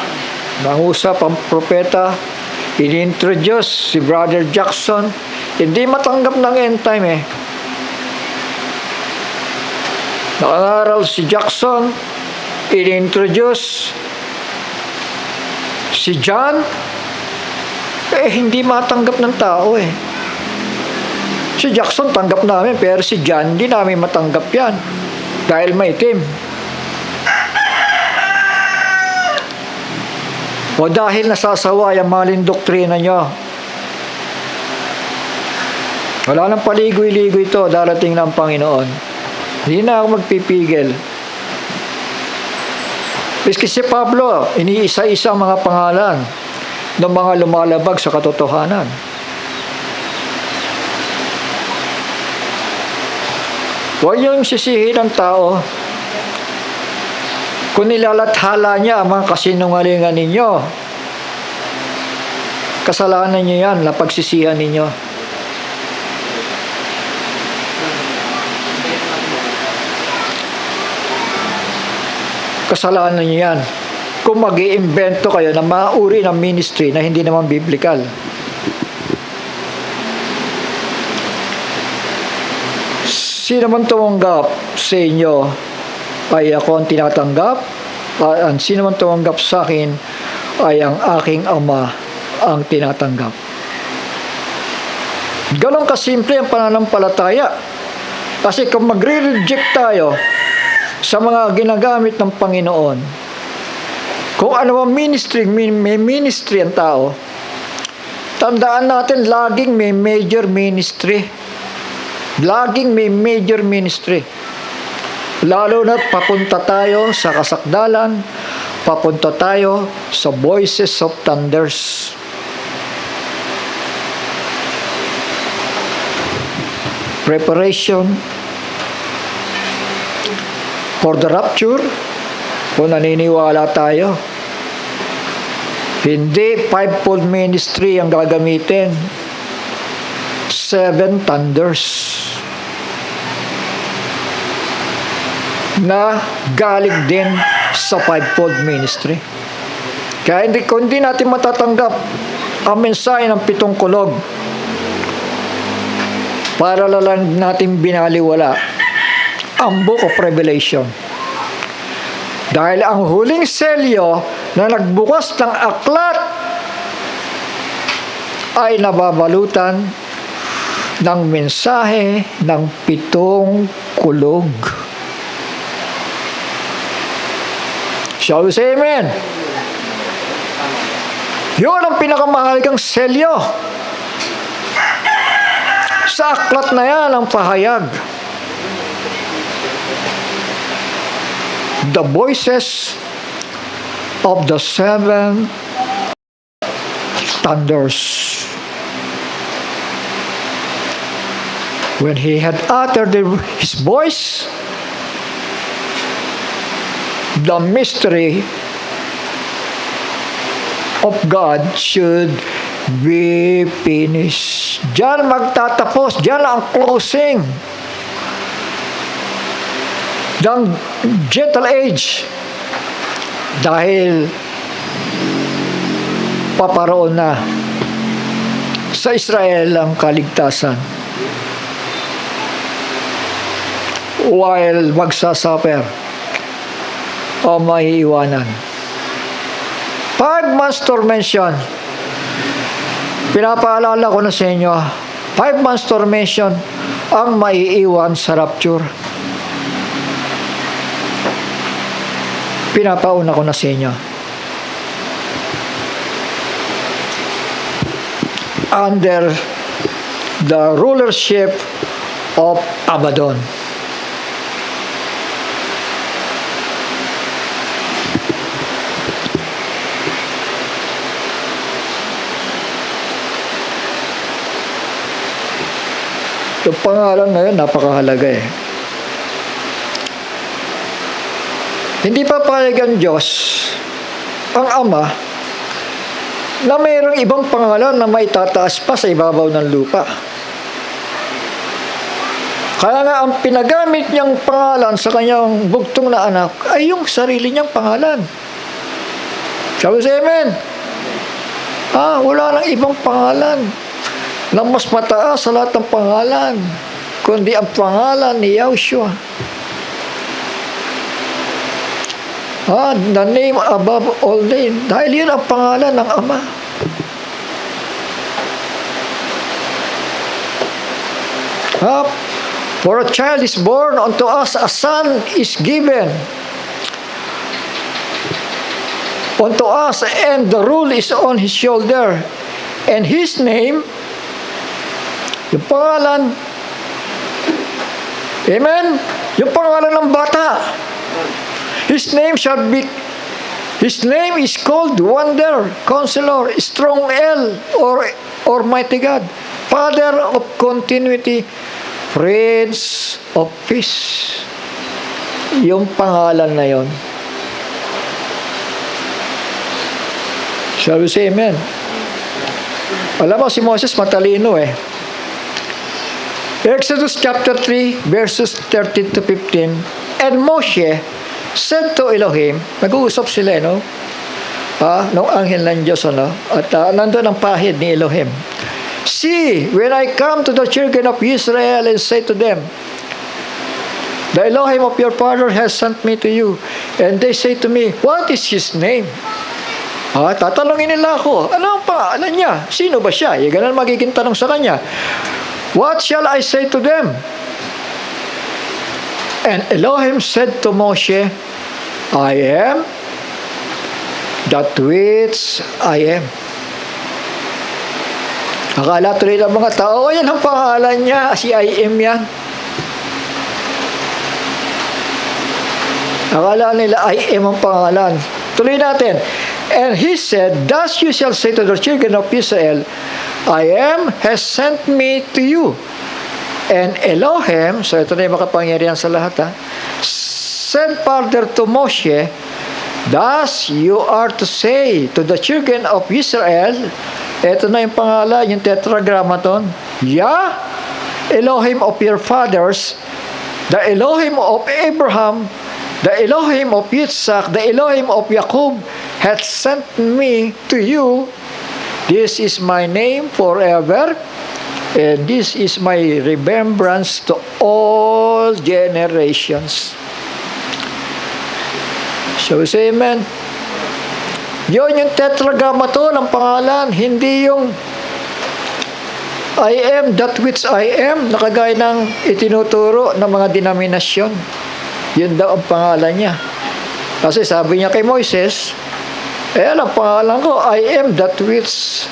nangusap ang propeta, in-introduce si Brother Jackson. Hindi matanggap ng end time eh. Nakangaral si Jackson, in-introduce si John, hindi matanggap ng tao eh. Si Jackson tanggap namin, pero si John, hindi namin matanggap yan. Dahil maitim. O dahil nasasawa yung maling doktrina nyo. Wala nang paligoy-ligoy ito, darating ng Panginoon. Hindi na ako magpipigil. Miski si Pablo, iniisa-isa ang mga pangalan ng mga lumalabag sa katotohanan. Huwag yung sisihin ng tao kung nilalathala niya ang mga kasinungalingan ninyo. Kasalanan niyo yan, napagsisihan ninyo. Kasalanan niyo yan. Kung mag-iimbento kayo ng mga uri ng ministry na hindi naman biblical. Sino man tumanggap sa inyo ay ako ang tinatanggap, at sino man tumanggap sa akin ay ang aking Ama ang tinatanggap. Ganon kasimple ang pananampalataya. Kasi kung magre-reject tayo sa mga ginagamit ng Panginoon, kung ano ang ministry, may ministry ang tao, tandaan natin laging may major ministry. Laging may major ministry. Lalo na papunta tayo sa kasakdalan, papunta tayo sa voices of thunders. Preparation for the rapture. Kung naniniwala tayo, hindi fivefold ministry ang gagamitin. 7 thunders na galing din sa fivefold ministry. Kaya kung hindi natin matatanggap ang mensahe ng 7 kulog, para lang natin binaliwala ang Book of Revelation. Dahil ang huling selyo na nagbukas ng aklat ay nababalutan ng mensahe ng 7 kulog. Shall we say amen? Yun ang pinakamahalagang selyo. Sa aklat na yan ang pahayag. The voices of the 7 thunders. When he had uttered his voice, the mystery of God should be finished. Diyan magtatapos. Diyan ang closing ng gentle age. Dahil paparoon na sa Israel ang kaligtasan. While magsasuffer o maiiwanan. 5 months tormentation. Pinapaalala ko na sa inyo, 5 months tormentation ang maiiwan sa rapture. Pinapauna ko na sa inyo. Under the rulership of Abaddon. Yung pangalan na yun, napakahalaga eh. Hindi pa palayag ang Diyos, ang Ama, na mayroong ibang pangalan na may tataas pa sa ibabaw ng lupa. Kaya nga ang pinagamit niyang pangalan sa kanyang bugtong na anak ay yung sarili niyang pangalan. Sabi sa amen. Wala nang ibang pangalan na mas mataas sa lahat ng pangalan, kundi ang pangalan ni Yahushua. The name above all name. Dahil yun ang pangalan ng Ama. For a child is born, unto us a son is given. Unto us, and the rule is on his shoulder. And his name, yung pangalan, amen? Yung pangalan ng bata. His name is called Wonder, Counselor, Strong El, or Mighty God, Father of Continuity, Prince of Peace. Yung pangalan na yon. Shall we say amen? Alam mo, si Moses matalino eh. Exodus chapter 3, verses 13 to 15. And Moshe said to Elohim, nag-uusap sila, no? Nung anghel ng Diyos, ano? At nandun ang pahid ni Elohim. See, when I come to the children of Israel and say to them, the Elohim of your father has sent me to you. And they say to me, what is his name? Tatanungin nila ako, ano ang pangalan niya? Sino ba siya? Ganun magiging tanong sa kanya. What shall I say to them? And Elohim said to Moshe, I am that which I am. Akala tuloy ng mga tao, yan ang pangalan niya, si I am yan. Akala nila I am ang pangalan. Tuloy natin. And he said, thus you shall say to the children of Israel, I am has sent me to you. And Elohim, so ito na yung makapangyarihan sa lahat, said further to Moshe, thus you are to say to the children of Israel, ito na yung pangalan, yung tetragrammaton, Yah, Elohim of your fathers, the Elohim of Abraham, the Elohim of Yitzhak, the Elohim of Jacob, hath sent me to you. This is my name forever, and this is my remembrance to all generations. So say amen. Yun yung tetragrammaton ang pangalan, hindi yung I am that which I am, nakagaya ng itinuturo ng mga denominasyon. Yun daw ang pangalan niya. Kasi sabi niya kay Moises, ang pangalan ko, I am that which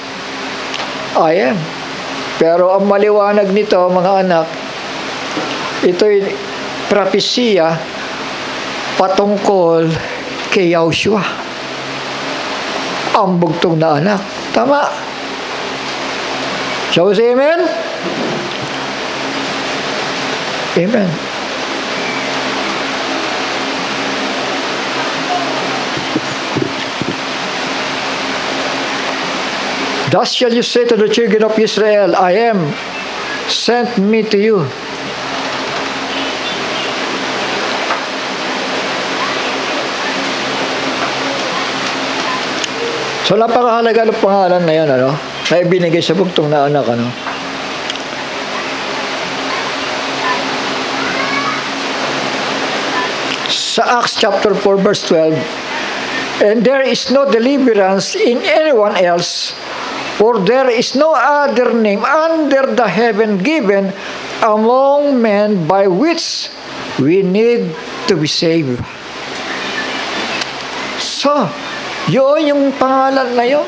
I am. Pero ang maliwanag nito, mga anak, ito'y propesya patungkol kay Yahushua, ang bugtong na anak. Tama. Shall we say amen? Amen. Thus shall you say to the children of Israel, I am sent me to you. So, napakahalaga ng pangalan na yan, na ibinigay sa bugtong na anak, Sa Acts chapter 4, verse 12, and there is no deliverance in anyone else, for there is no other name under the heaven given among men by which we need to be saved. So, yun yung pangalan na yun.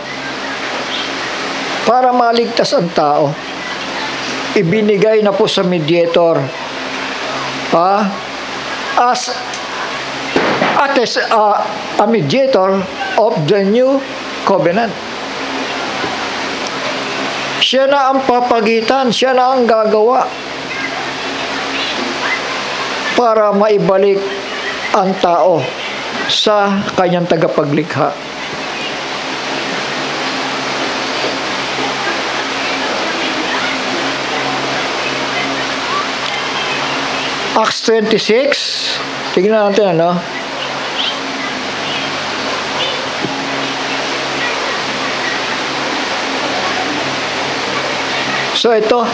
Para maligtas ang tao. Ibinigay na po sa mediator. As a mediator of the new covenant. Siya na ang papagitan, siya na ang gagawa para maibalik ang tao sa kanyang tagapaglikha. Acts 26, tignan natin So ito,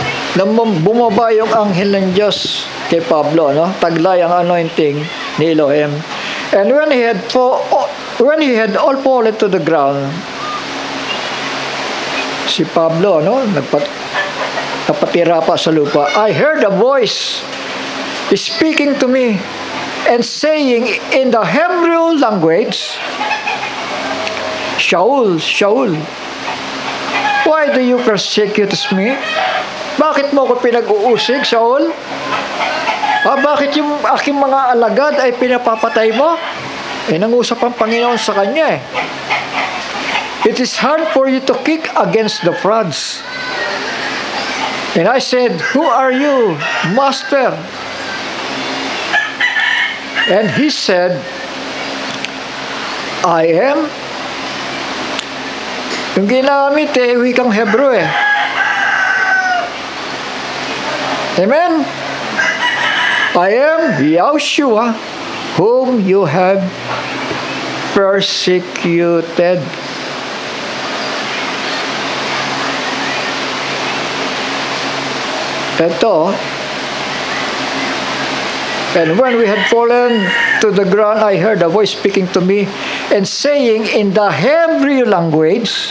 bumaba yung anghel ng Diyos kay Pablo, taglay ang anointing ni Elohim. And when he had all fallen to the ground, si Pablo, napatira pa sa lupa, I heard a voice speaking to me and saying in the Hebrew language, Shaul, Shaul, why do you persecute me? Bakit mo ko pinag-uusig, Shaul? Bakit yung aking mga alagad ay pinapapatay mo? Nangusap ang Panginoon sa kanya. It is hard for you to kick against the prods. And I said, who are you, Master? And he said, I am. Yung ginamit wikang Hebrew Amen? I am Yahushua, whom you have persecuted. Ito, and when we had fallen to the ground, I heard a voice speaking to me and saying in the Hebrew language,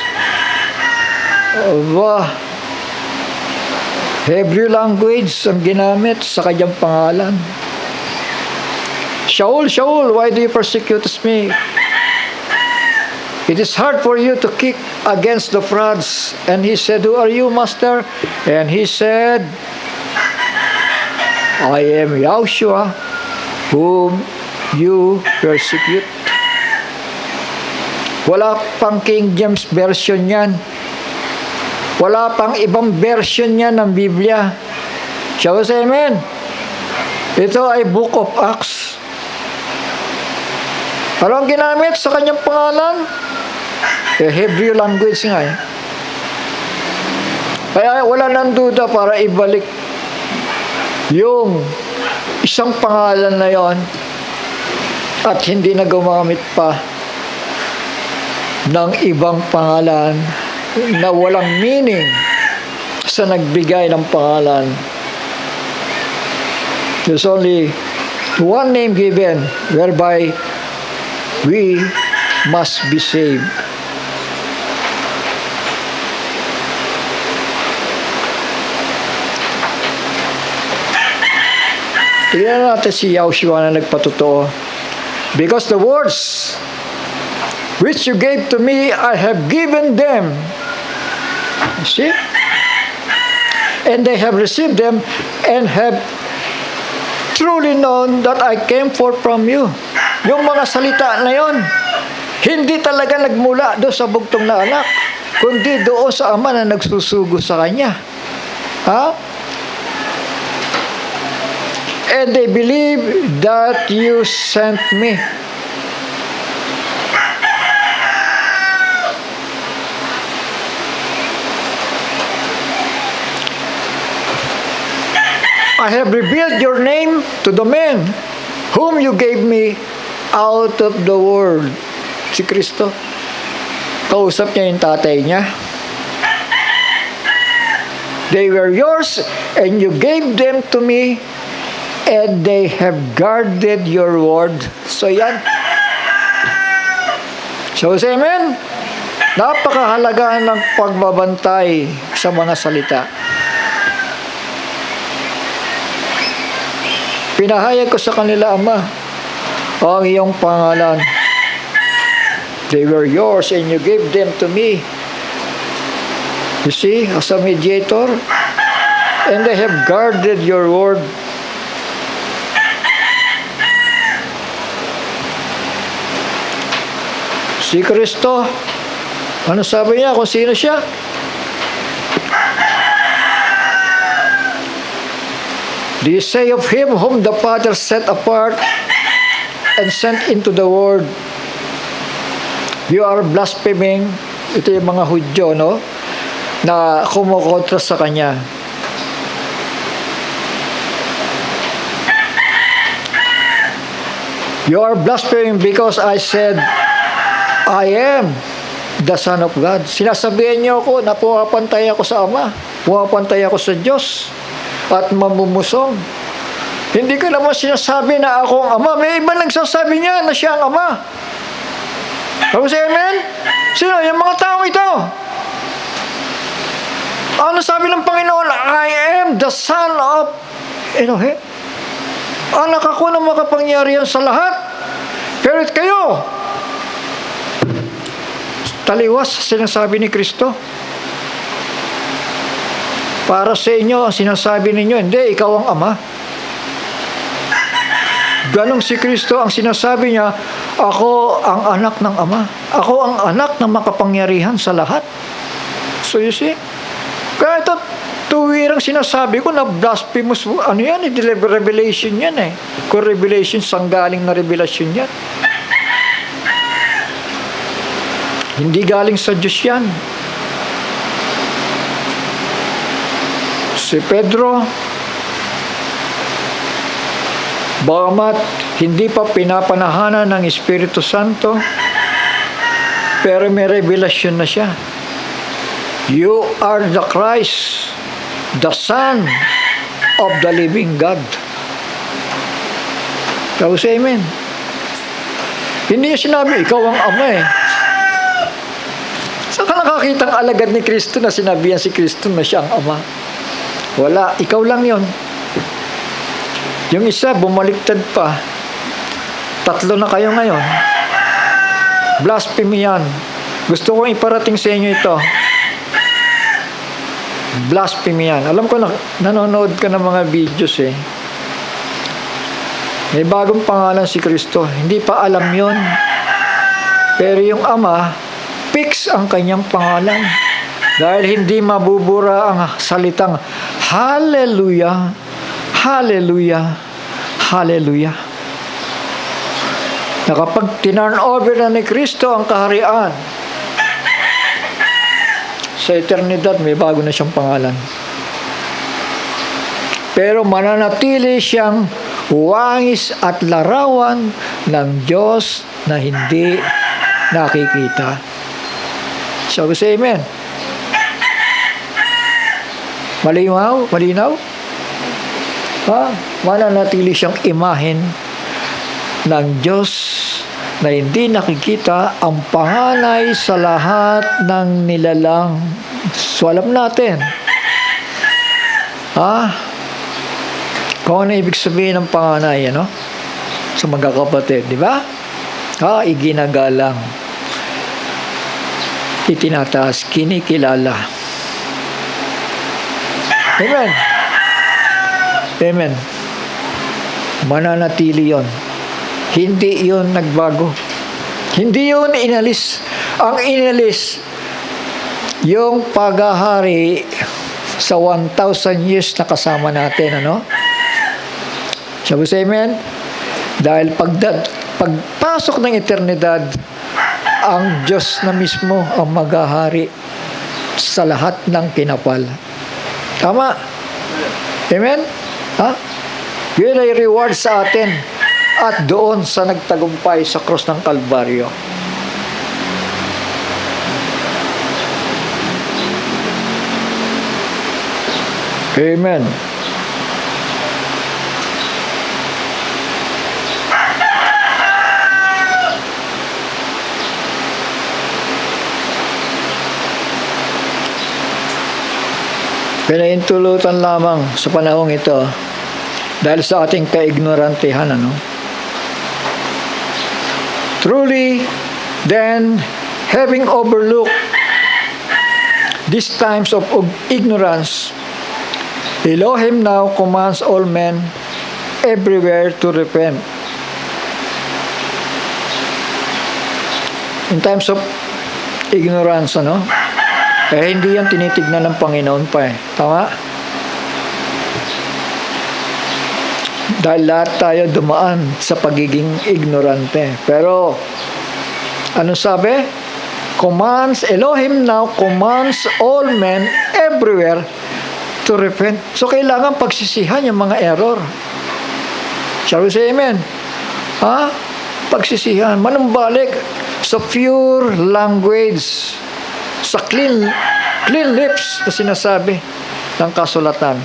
Hebrew language ang ginamit sa kanyang pangalan. Shaul, Shaul, why do you persecute me? It is hard for you to kick against the prods. And he said, who are you, Master? And he said, I am Yahushua, whom you persecute. Wala pang King James Version yan. Wala pang ibang version yan ng Biblia. Shall we say amen? Ito ay Book of Acts. Ano ang ginamit sa kanyang pangalan? Hebrew language nga eh. Kaya wala nang duda para ibalik yung isang pangalan na yon at hindi na gumamit pa ng ibang pangalan na walang meaning sa nagbigay ng pangalan. There's only one name given whereby we must be saved. Tingnan natin si Yahushua na nagpatotoo. Because the words which you gave to me, I have given them. You see? And they have received them and have truly known that I came forth from you. Yung mga salita na yon, hindi talaga nagmula doon sa bugtong na anak, kundi doon sa ama na nagsusugo sa kanya. Ha? And they believe that you sent me. I have revealed your name to the men whom you gave me out of the world. Si Kristo. Kausap niya yung tatay niya. They were yours and you gave them to me and they have guarded your word. So yan. So say amen. Napakahalaga ng pagbabantay sa mga salita. Pinahayag ko sa kanila, Ama, ang iyong pangalan. They were yours and you gave them to me. You see, as a mediator, and they have guarded your word. Si Kristo, ano sabi niya kung sino siya? Do you say of him whom the Father set apart and sent into the world, you are blaspheming? Ito yung mga Hudyo, no? Na kumukontra sa kanya. You are blaspheming because I said, I am the Son of God. Sinasabihan niyo ako na pumapantay ako sa Ama. Pumapantay ako sa Diyos. At mamumusong. Hindi ko naman sinasabi na ako ang Ama. May iba nagsasabi niya na siya ang Ama. Ano siya, amen? Sino? Yung mga tao ito. Ano sabi ng Panginoon? I am the Son of Elohim. Anak ako na makapangyarihan sa lahat. Pero kayo, taliwas sinasabi ni Kristo. Para sa inyo, ang sinasabi ninyo, hindi, ikaw ang Ama. Ganong si Kristo, ang sinasabi niya, ako ang anak ng Ama. Ako ang anak na makapangyarihan sa lahat. So you see, kaya ito, tuwirang sinasabi ko na blasphemous, ano yan, revelation yan eh. Kung revelation, sanggaling na revelation yan. Hindi galing sa Diyos yan. Si Pedro, bagamat hindi pa pinapanahanan ng Espiritu Santo, pero may revelasyon na siya. You are the Christ, the Son of the living God. Kaya say amen. Hindi niya sinabi, ikaw ang Ama eh. Saan ka nakakitang alagad ni Kristo na sinabihan si Kristo na siya ang Ama? Wala, ikaw lang yon. Yung isa, bumaliktad pa. 3 na kayo ngayon. Blasphemy yan. Gusto kong iparating sa inyo ito. Blasphemy yan. Alam ko na, nanonood ka ng mga videos eh. May bagong pangalan si Kristo. Hindi pa alam yon. Pero yung Ama, fix ang kanyang pangalan. Dahil hindi mabubura ang salitang Hallelujah, Hallelujah, Hallelujah. Na kapag tinurn over na ni Kristo ang kaharian, sa eternidad may bago na siyang pangalan. Pero mananatili siyang wangis at larawan ng Diyos na hindi nakikita. So, say amen. Malinaw? Malinaw? Mananatili siyang imahen ng Diyos na hindi nakikita, ang panganay sa lahat ng nilalang. So, alam natin. Kung ano ibig sabihin ng panganay, ano? Sa magkakapatid, di ba? Iginagalang. Itinataas, kinikilala. Amen. Amen. Mananatili yon. Hindi yon nagbago. Hindi yon inalis. Ang inalis, yung paghahari sa 1,000 years na kasama natin, ano? Sabi sa amen? Dahil pagpasok ng eternidad, ang Diyos na mismo ang maghahari sa lahat ng kinapal. Tama? Amen? Yun ay reward sa atin at doon sa nagtagumpay sa krus ng Kalbaryo. Amen. Pinaintulutan lamang sa panahong ito dahil sa ating kaignorantehan, ano? Truly, then, having overlooked these times of ignorance, Elohim now commands all men everywhere to repent. In times of ignorance, ano? Hindi yan tinitignan ng Panginoon pa eh. Tama? Dahil lahat tayo dumaan sa pagiging ignorante. Pero, ano sabi? Elohim now commands all men everywhere to repent. So, kailangan pagsisihan yung mga error. Shall we say amen? Pagsisihan. Manumbalik sa pure language, sa clean lips na sinasabi ng kasulatan.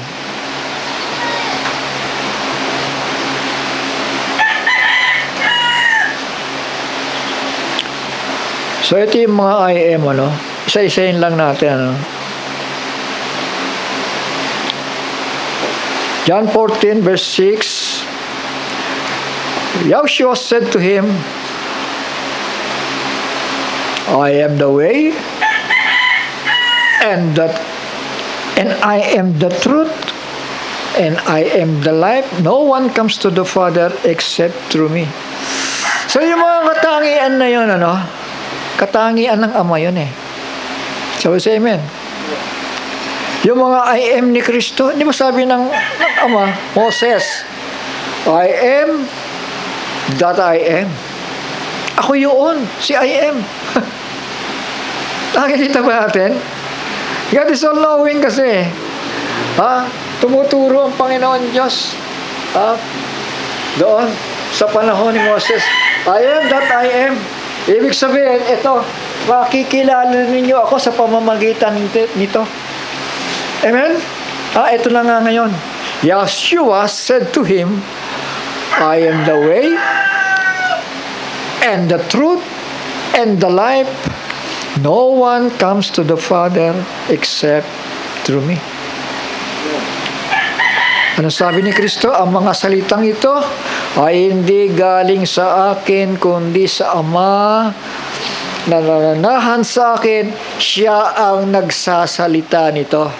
So ito yung mga IM, ano? Isa-isayin lang natin, ano? John 14 verse 6, Yahshua said to him, I am the way, and I am the truth, and I am the life. No one comes to the Father except through me. So yung mga katangian na yun, ano? Katangian ng Ama yun eh. So we say amen. Yung mga I am ni Kristo, hindi mo sabi ng Ama, Moses, I am that I am. Ako yun, si I am. Nakikita ba natin? God is all-knowing kasi. Tumuturo ang Panginoon Diyos. Doon, sa panahon ni Moses, I am that I am. Ibig sabihin, ito, makikilala ninyo ako sa pamamagitan nito. Amen? Ito na nga ngayon. Yahshua said to him, I am the way, and the truth, and the life. No one comes to the Father except through me. Ano sabi ni Kristo? Ang mga salitang ito ay hindi galing sa akin, kundi sa Ama na nananahan sa akin. Siya ang nagsasalita nito.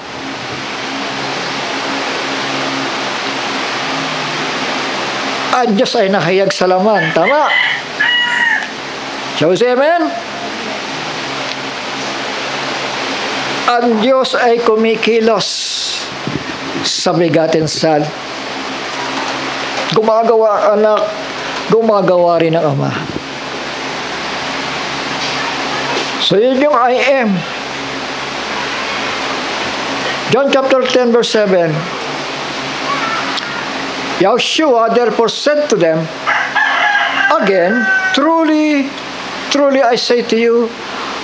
ang Diyos ay nahayag sa laman. Tama? Shall we say amen? Ang Diyos ay kumikilos sa bigatin sal. Gumagawa anak, gumagawa rin ang Ama. So yun yung I am. John chapter 10 verse 7. Yahshua therefore said to them again, truly, truly I say to you,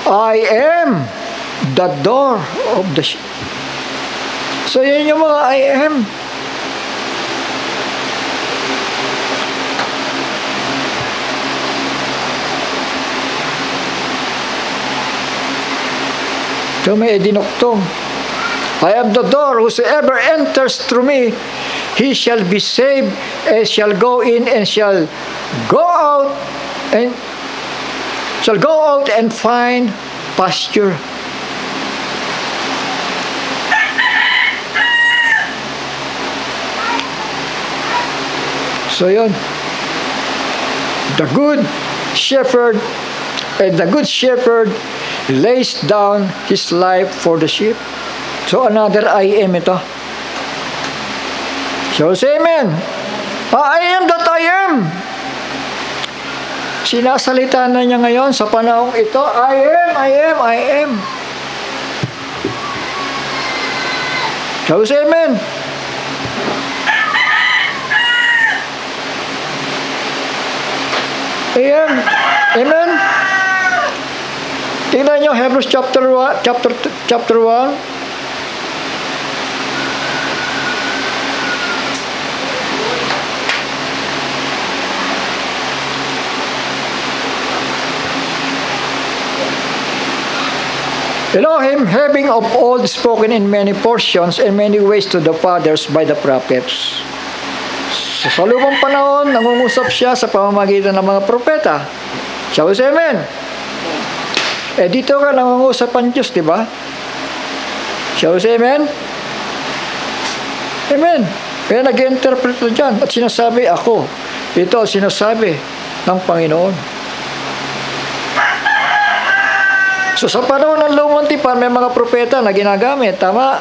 I am the door of the sheep. So yun yung mga I am. So may dinuktong. I am the door, whosoever enters through me, he shall be saved, and shall go in and shall go out and find pasture. So yun, the good shepherd, and the good shepherd lays down his life for the sheep. So another I am ito. So say amen. I am that I am. Sinasalita na niya ngayon sa panahong ito, I am, I am, I am. So say amen. Amen. Amen. Tingnan niyo Hebrews chapter 1. Elohim, having of old spoken in many portions and many ways to the fathers by the prophets. Sa lumang panahon, nangungusap siya sa pamamagitan ng mga propeta. Shall we say amen? Dito ka nangungusap ang Diyos, di ba? Shall we say amen? Amen. Kaya nag-interpret na dyan at sinasabi ako. Ito ang sinasabi ng Panginoon. So sa panahon ng lumang tipan, may mga propeta na ginagamit. Tama?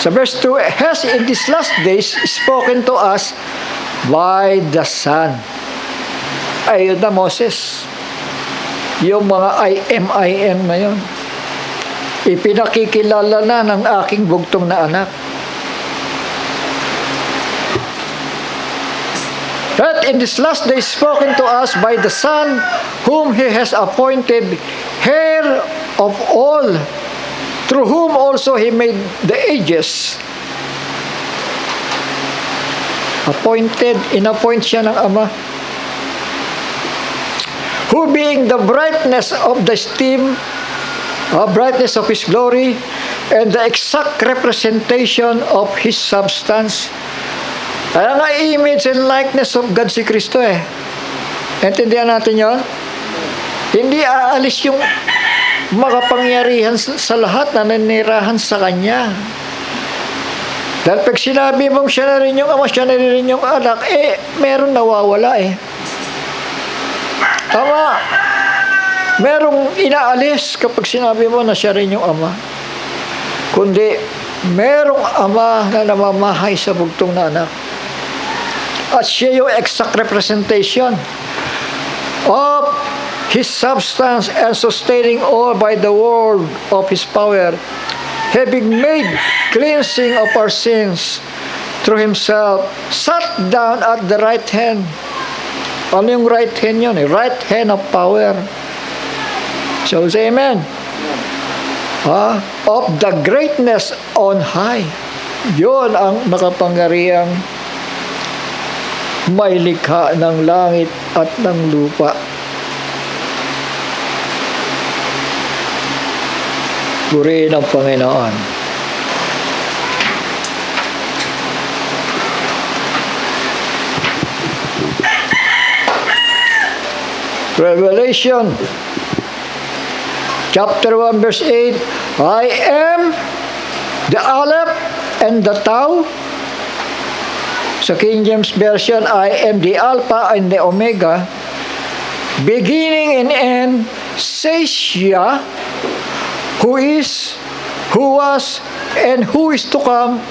Sa verse 2, has in these last days spoken to us by the Son. Ayun na Moses. Yung mga I am na yun. Ipinakikilala na ng aking bugtong na anak. That in this last day spoken to us by the Son, whom He has appointed heir of all, through whom also He made the ages. Appointed, inappoint siya ng Ama. Who being the brightness of the steam, brightness of His glory, and the exact representation of His substance. Kaya nga image and likeness of God si Kristo eh. Intindihan natin yon? Hindi aalis yung makapangyarihan sa lahat na nanirahan sa Kanya. Dahil pag sinabi mong siya na rin yung Ama, siya na rin yung anak, meron nawawala eh. Tama. Merong inaalis kapag sinabi mo na siya rin yung Ama. Kundi, merong Ama na namamahay sa bugtong na anak. At siya yung exact representation of His substance and sustaining all by the word of His power, having made cleansing of our sins through Himself, sat down at the right hand. Ano yung right hand yun? Right hand of power. So say amen. Of the greatness on high. Yun ang makapangyarihang may likha ng langit at ng lupa. Purihin ang Panginoon. Revelation chapter 1 verse 8, I am the Aleph and the Tau. So Sa King James Version, I am the Alpha and the Omega, beginning and end, says Yah, who is, who was, and who is to come,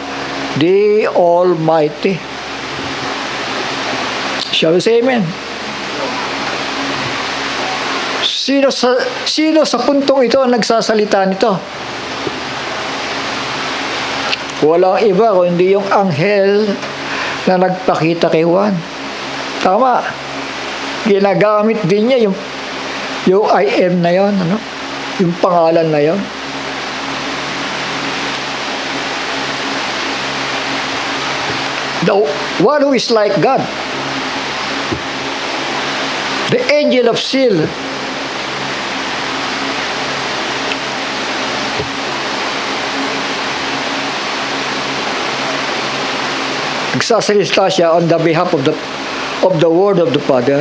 the Almighty. Shall we say amen? Sino sa puntong ito ang nagsasalita nito? Walang iba kundi yung anghel na nagpakita kay Juan. Tama. Ginagamit din niya yung I am na yon, ano? Yung pangalan na yon. The one who is like God. The angel of seal. Nagsasalita siya on the behalf of the word of the Father.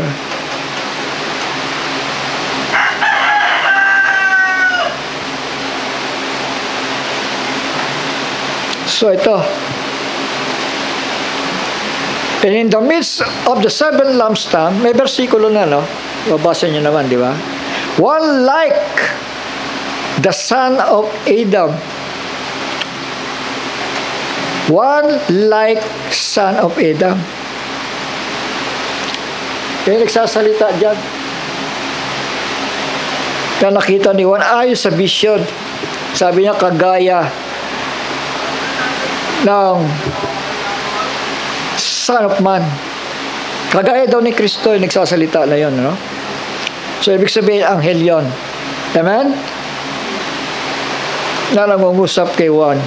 So ito. And in the midst of the seven lampstands, may versikulo na, no? Babasa niyo naman, di ba? One like the son of Adam. One like son of Adam. Kaya nagsasalita dyan. Kaya nakita ni Juan, ayon sa vision, sabi niya, kagaya ng Son of Man. Kagaya daw ni Kristo, yung nagsasalita na yun, no? So, ibig sabihin, anghel yun. Amen? Na nangungusap kay Juan.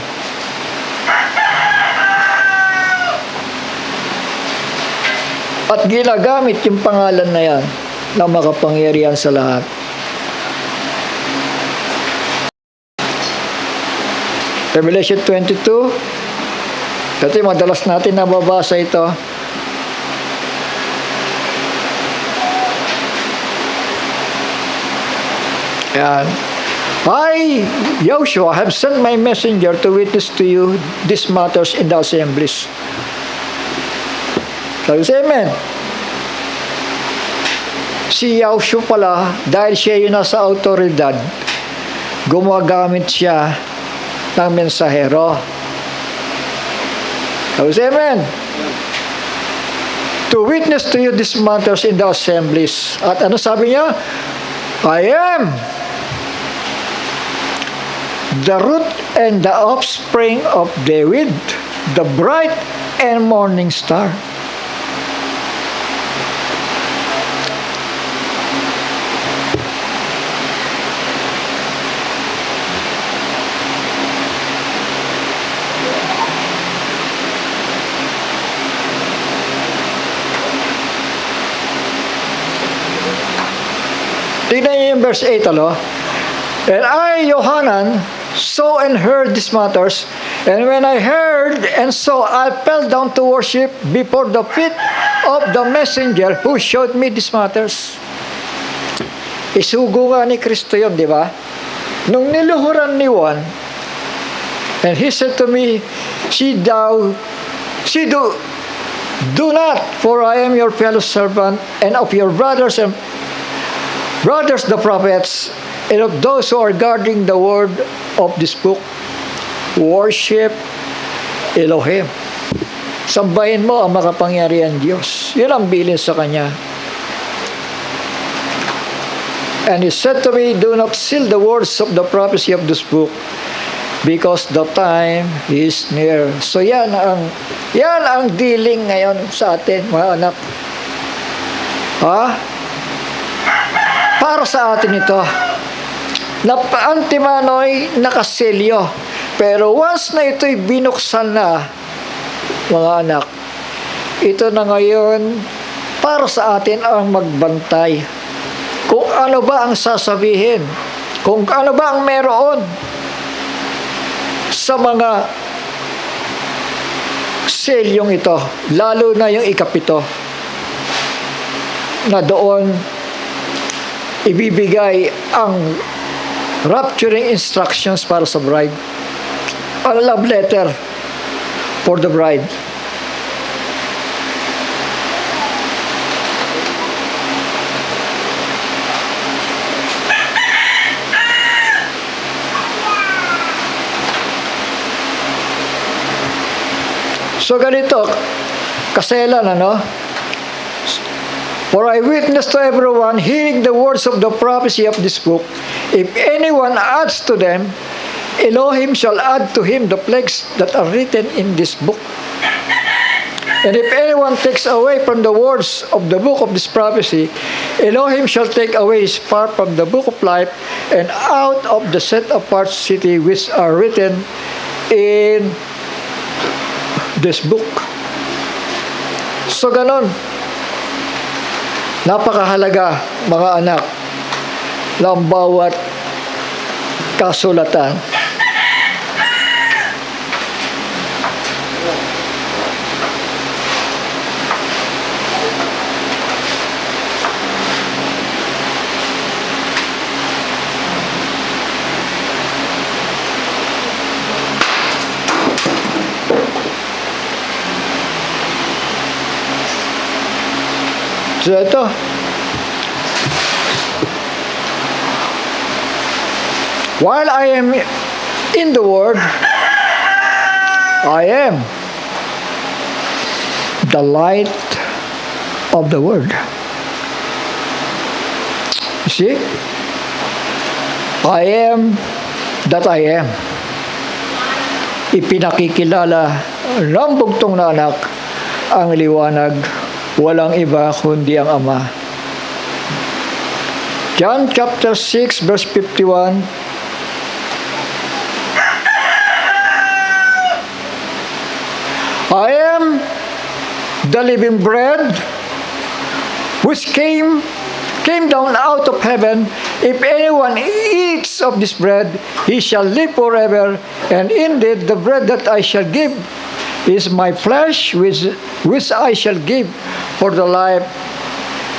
At ginagamit yung pangalan na yan na makapangyarihan sa lahat. Revelation 22. Dati madalas natin nababasa ito. Yan. I, Joshua, have sent my messenger to witness to you these matters in the assemblies. Sabi sa amen. Si Joshua pala, dahil siya yung nasa autoridad, gumagamit siya ng mensahero. Sabi sa amen. To witness to you these matters in the assemblies. At ano sabi niya? I am the root and the offspring of David, the bright and morning star. Tignan niyo yung verse 8, ano? And I, Yohanan, saw and heard these matters, and when I heard and saw, I fell down to worship before the feet of the messenger who showed me these matters. Isugo nga ni Kristo yun, di ba? Nung niluhuran ni Juan, and he said to me, do not, for I am your fellow servant, and of your brothers the prophets, and of those who are guarding the word of this book. Worship Elohim. Sambahin mo ang makapangyarihan Diyos. Yun ang bilin sa Kanya. And he said to me, do not seal the words of the prophecy of this book, because the time is near. So yan ang dealing ngayon sa atin, mga anak. Para sa atin ito, na antimano'y nakaselyo. Pero once na ito'y binuksan na, mga anak, ito na ngayon para sa atin ang magbantay. Kung ano ba ang sasabihin, kung ano ba ang meron sa mga selyong ito, lalo na yung ikapito, na doon ibibigay ang rapturing instructions para sa bride. A love letter for the bride. So ganito, kaselan, ano? For I witness to everyone hearing the words of the prophecy of this book, if anyone adds to them, Elohim shall add to him the plagues that are written in this book. And if anyone takes away from the words of the book of this prophecy, Elohim shall take away his part from the book of life and out of the set apart city which are written in this book. So ganon. Napakahalaga, mga anak, ng bawat kasulatan. So ito, while I am in the Word, I am the light of the Word. You see? I am that I am. Ipinakikilala ng bugtong na anak ang liwanag, walang iba kundi ang Ama. John chapter 6 verse 51. I am the living bread which came down out of heaven. If anyone eats of this bread, he shall live forever. And indeed, the bread that I shall give is my flesh, which I shall give for the life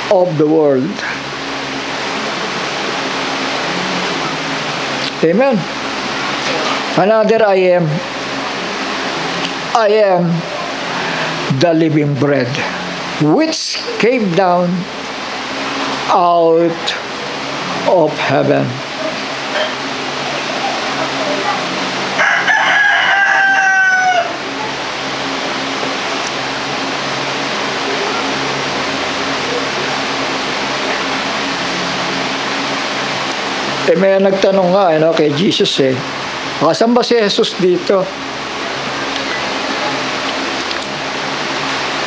of the world. Amen. Another I am the living bread, which came down out of heaven. May nagtanong nga kay Jesus saan ba si Jesus dito?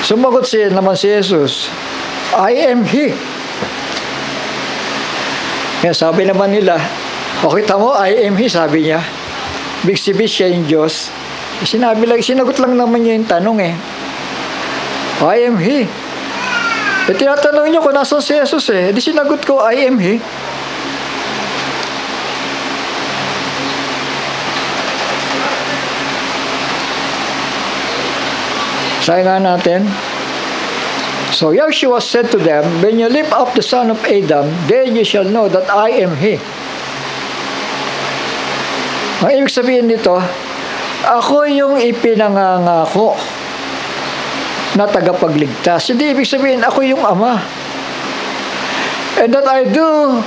Sumagot naman si Jesus, I am He. Kaya sabi naman nila, kita mo, I am He, sabi niya. Big sabihin siya yung Diyos. Sinagot lang naman niya yung tanong I am He. Tinatanong niyo kung nasan si Jesus di sinagot ko, I am He. Sabi nga natin, so Yeshua said to them, when you lift up the son of Adam, then you shall know that I am He. Ang ibig sabihin nito, ako yung ipinangangako na tagapagligtas. Hindi ibig sabihin, ako yung Ama. And that I do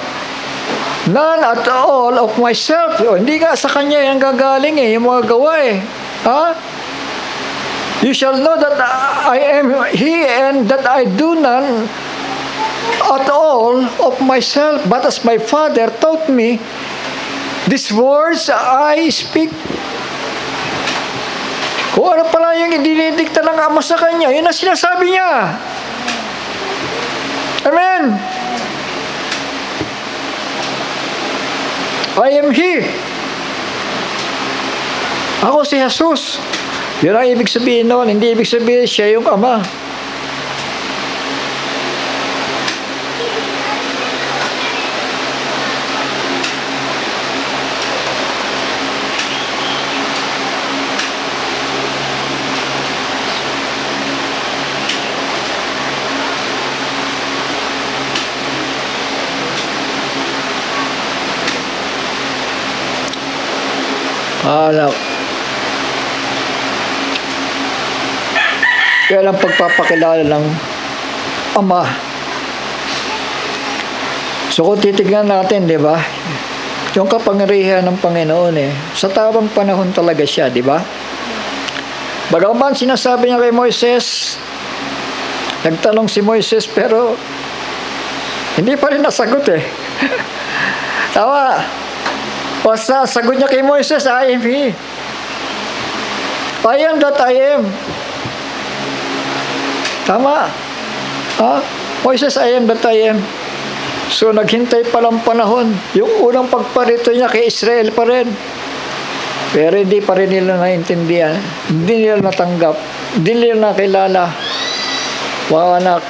none at all of myself. Hindi nga sa Kanya yung gagaling yung mga gawa Ha? You shall know that I am He and that I do none at all of myself, but as my Father taught me, these words I speak. Kung ano pala yung idinidikta ng Ama sa Kanya, yun ang sinasabi niya. Amen. I am He. Ako si Jesus. Yun ang ibig sabihin noon. Hindi ibig sabihin siya yung Ama. Anak. Kaya lang pagpapakilala ng Ama. So kung titignan natin, di ba? Yung kapangyarihan ng Panginoon sa tamang panahon talaga siya, di ba? Bagaman sinasabi niya kay Moises, nagtanong si Moises pero hindi pa rin nasagot eh. Tama. Basta sagot niya kay Moises, I am He. I am that I am. Tama. Moises, I am that I am. So naghintay palang panahon. Yung unang pagparito niya kay Israel pa rin. Pero hindi pa rin nila naintindihan. Hindi nila natanggap. Hindi nila nakilala. Mga anak.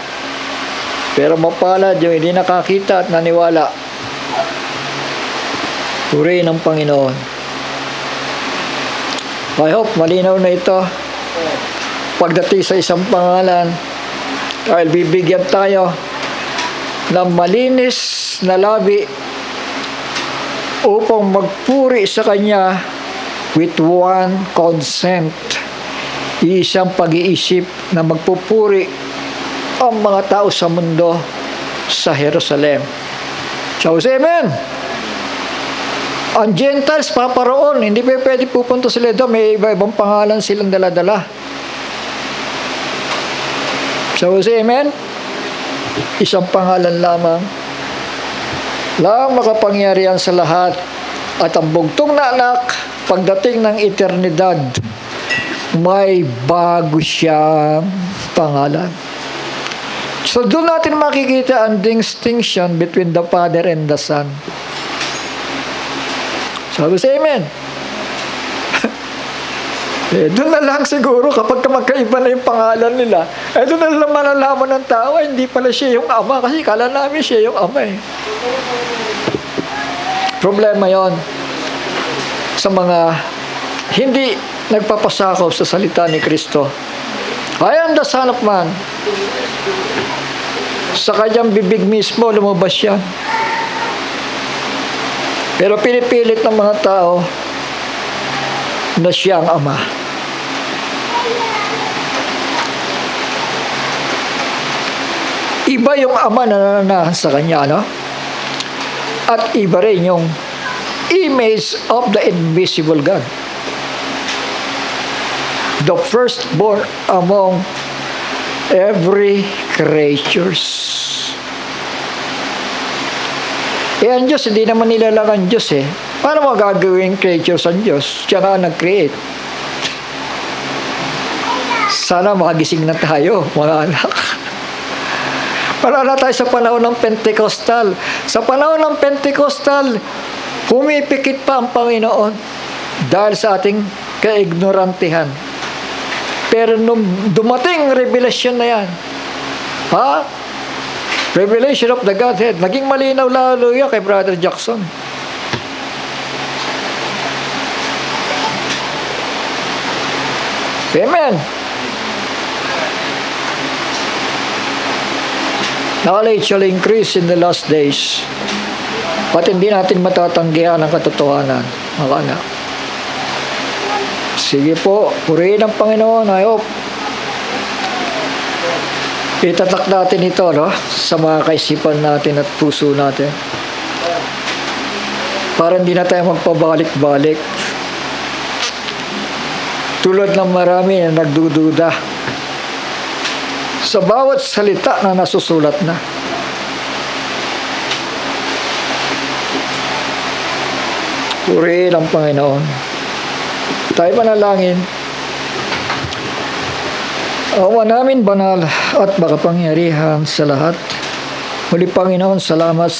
Pero mapalad yung hindi nakakita at naniwala. Purihin ang Panginoon. I hope malinaw na ito. Pagdating sa isang pangalan, dahil bibigyan tayo ng malinis na labi upang magpuri sa Kanya with one consent. Isang pag-iisip na magpupuri ang mga tao sa mundo sa Jerusalem. So, amen. Ang Gentiles paparoon, hindi pa pwede pupunta sila doon, may iba-ibang pangalan silang dala-dala. So, amen. Isang pangalan lamang lang makapangyarihan sa lahat, at ang bugtong na anak pagdating ng eternidad may bago siyang pangalan. So doon natin makikita ang distinction between the Father and the Son. Sabi sa amen. Doon na lang siguro kapag magkaiba na yung pangalan nila, doon na lang malalaman ng tao, hindi pala siya yung ama, kasi kala namin siya yung ama eh. Problema yon sa mga hindi nagpapasakaw sa salita ni Kristo. I am the Son of Man. Sa kanyang bibig mismo lumabas yan. Pero pinipilit ng mga tao na siya ang ama. Iba yung ama na nananahan sa kanya, no? At iba rin yung image of the invisible God. The firstborn among every creatures. Ang Diyos, hindi naman nilalang ang Diyos eh. Paano magagawing creatures ang Diyos? Siya nga nag-create. Sana makagising na tayo, mga anak. Para na tayo sa panahon ng Pentecostal. Sa panahon ng Pentecostal, humipikit pa ang Panginoon dahil sa ating kaignorantihan. Pero nung dumating revelation na yan, revelation of the Godhead, naging malinaw lalo yan kay Brother Jackson. Amen. Knowledge shall increase in the last days. At hindi natin matatanggihan ang katotohanan, mga anak. Sige po, purihin ang Panginoon. I hope itatak natin ito, no? Sa mga kaisipan natin at puso natin. Para hindi na tayo magpabalik-balik. Tulad ng marami na nagdududa sa bawat salita na nasusulat na. Purihin ang Panginoon. Tayo panalangin. Ama namin banal at makapangyarihan sa lahat. Muli Panginoon, salamat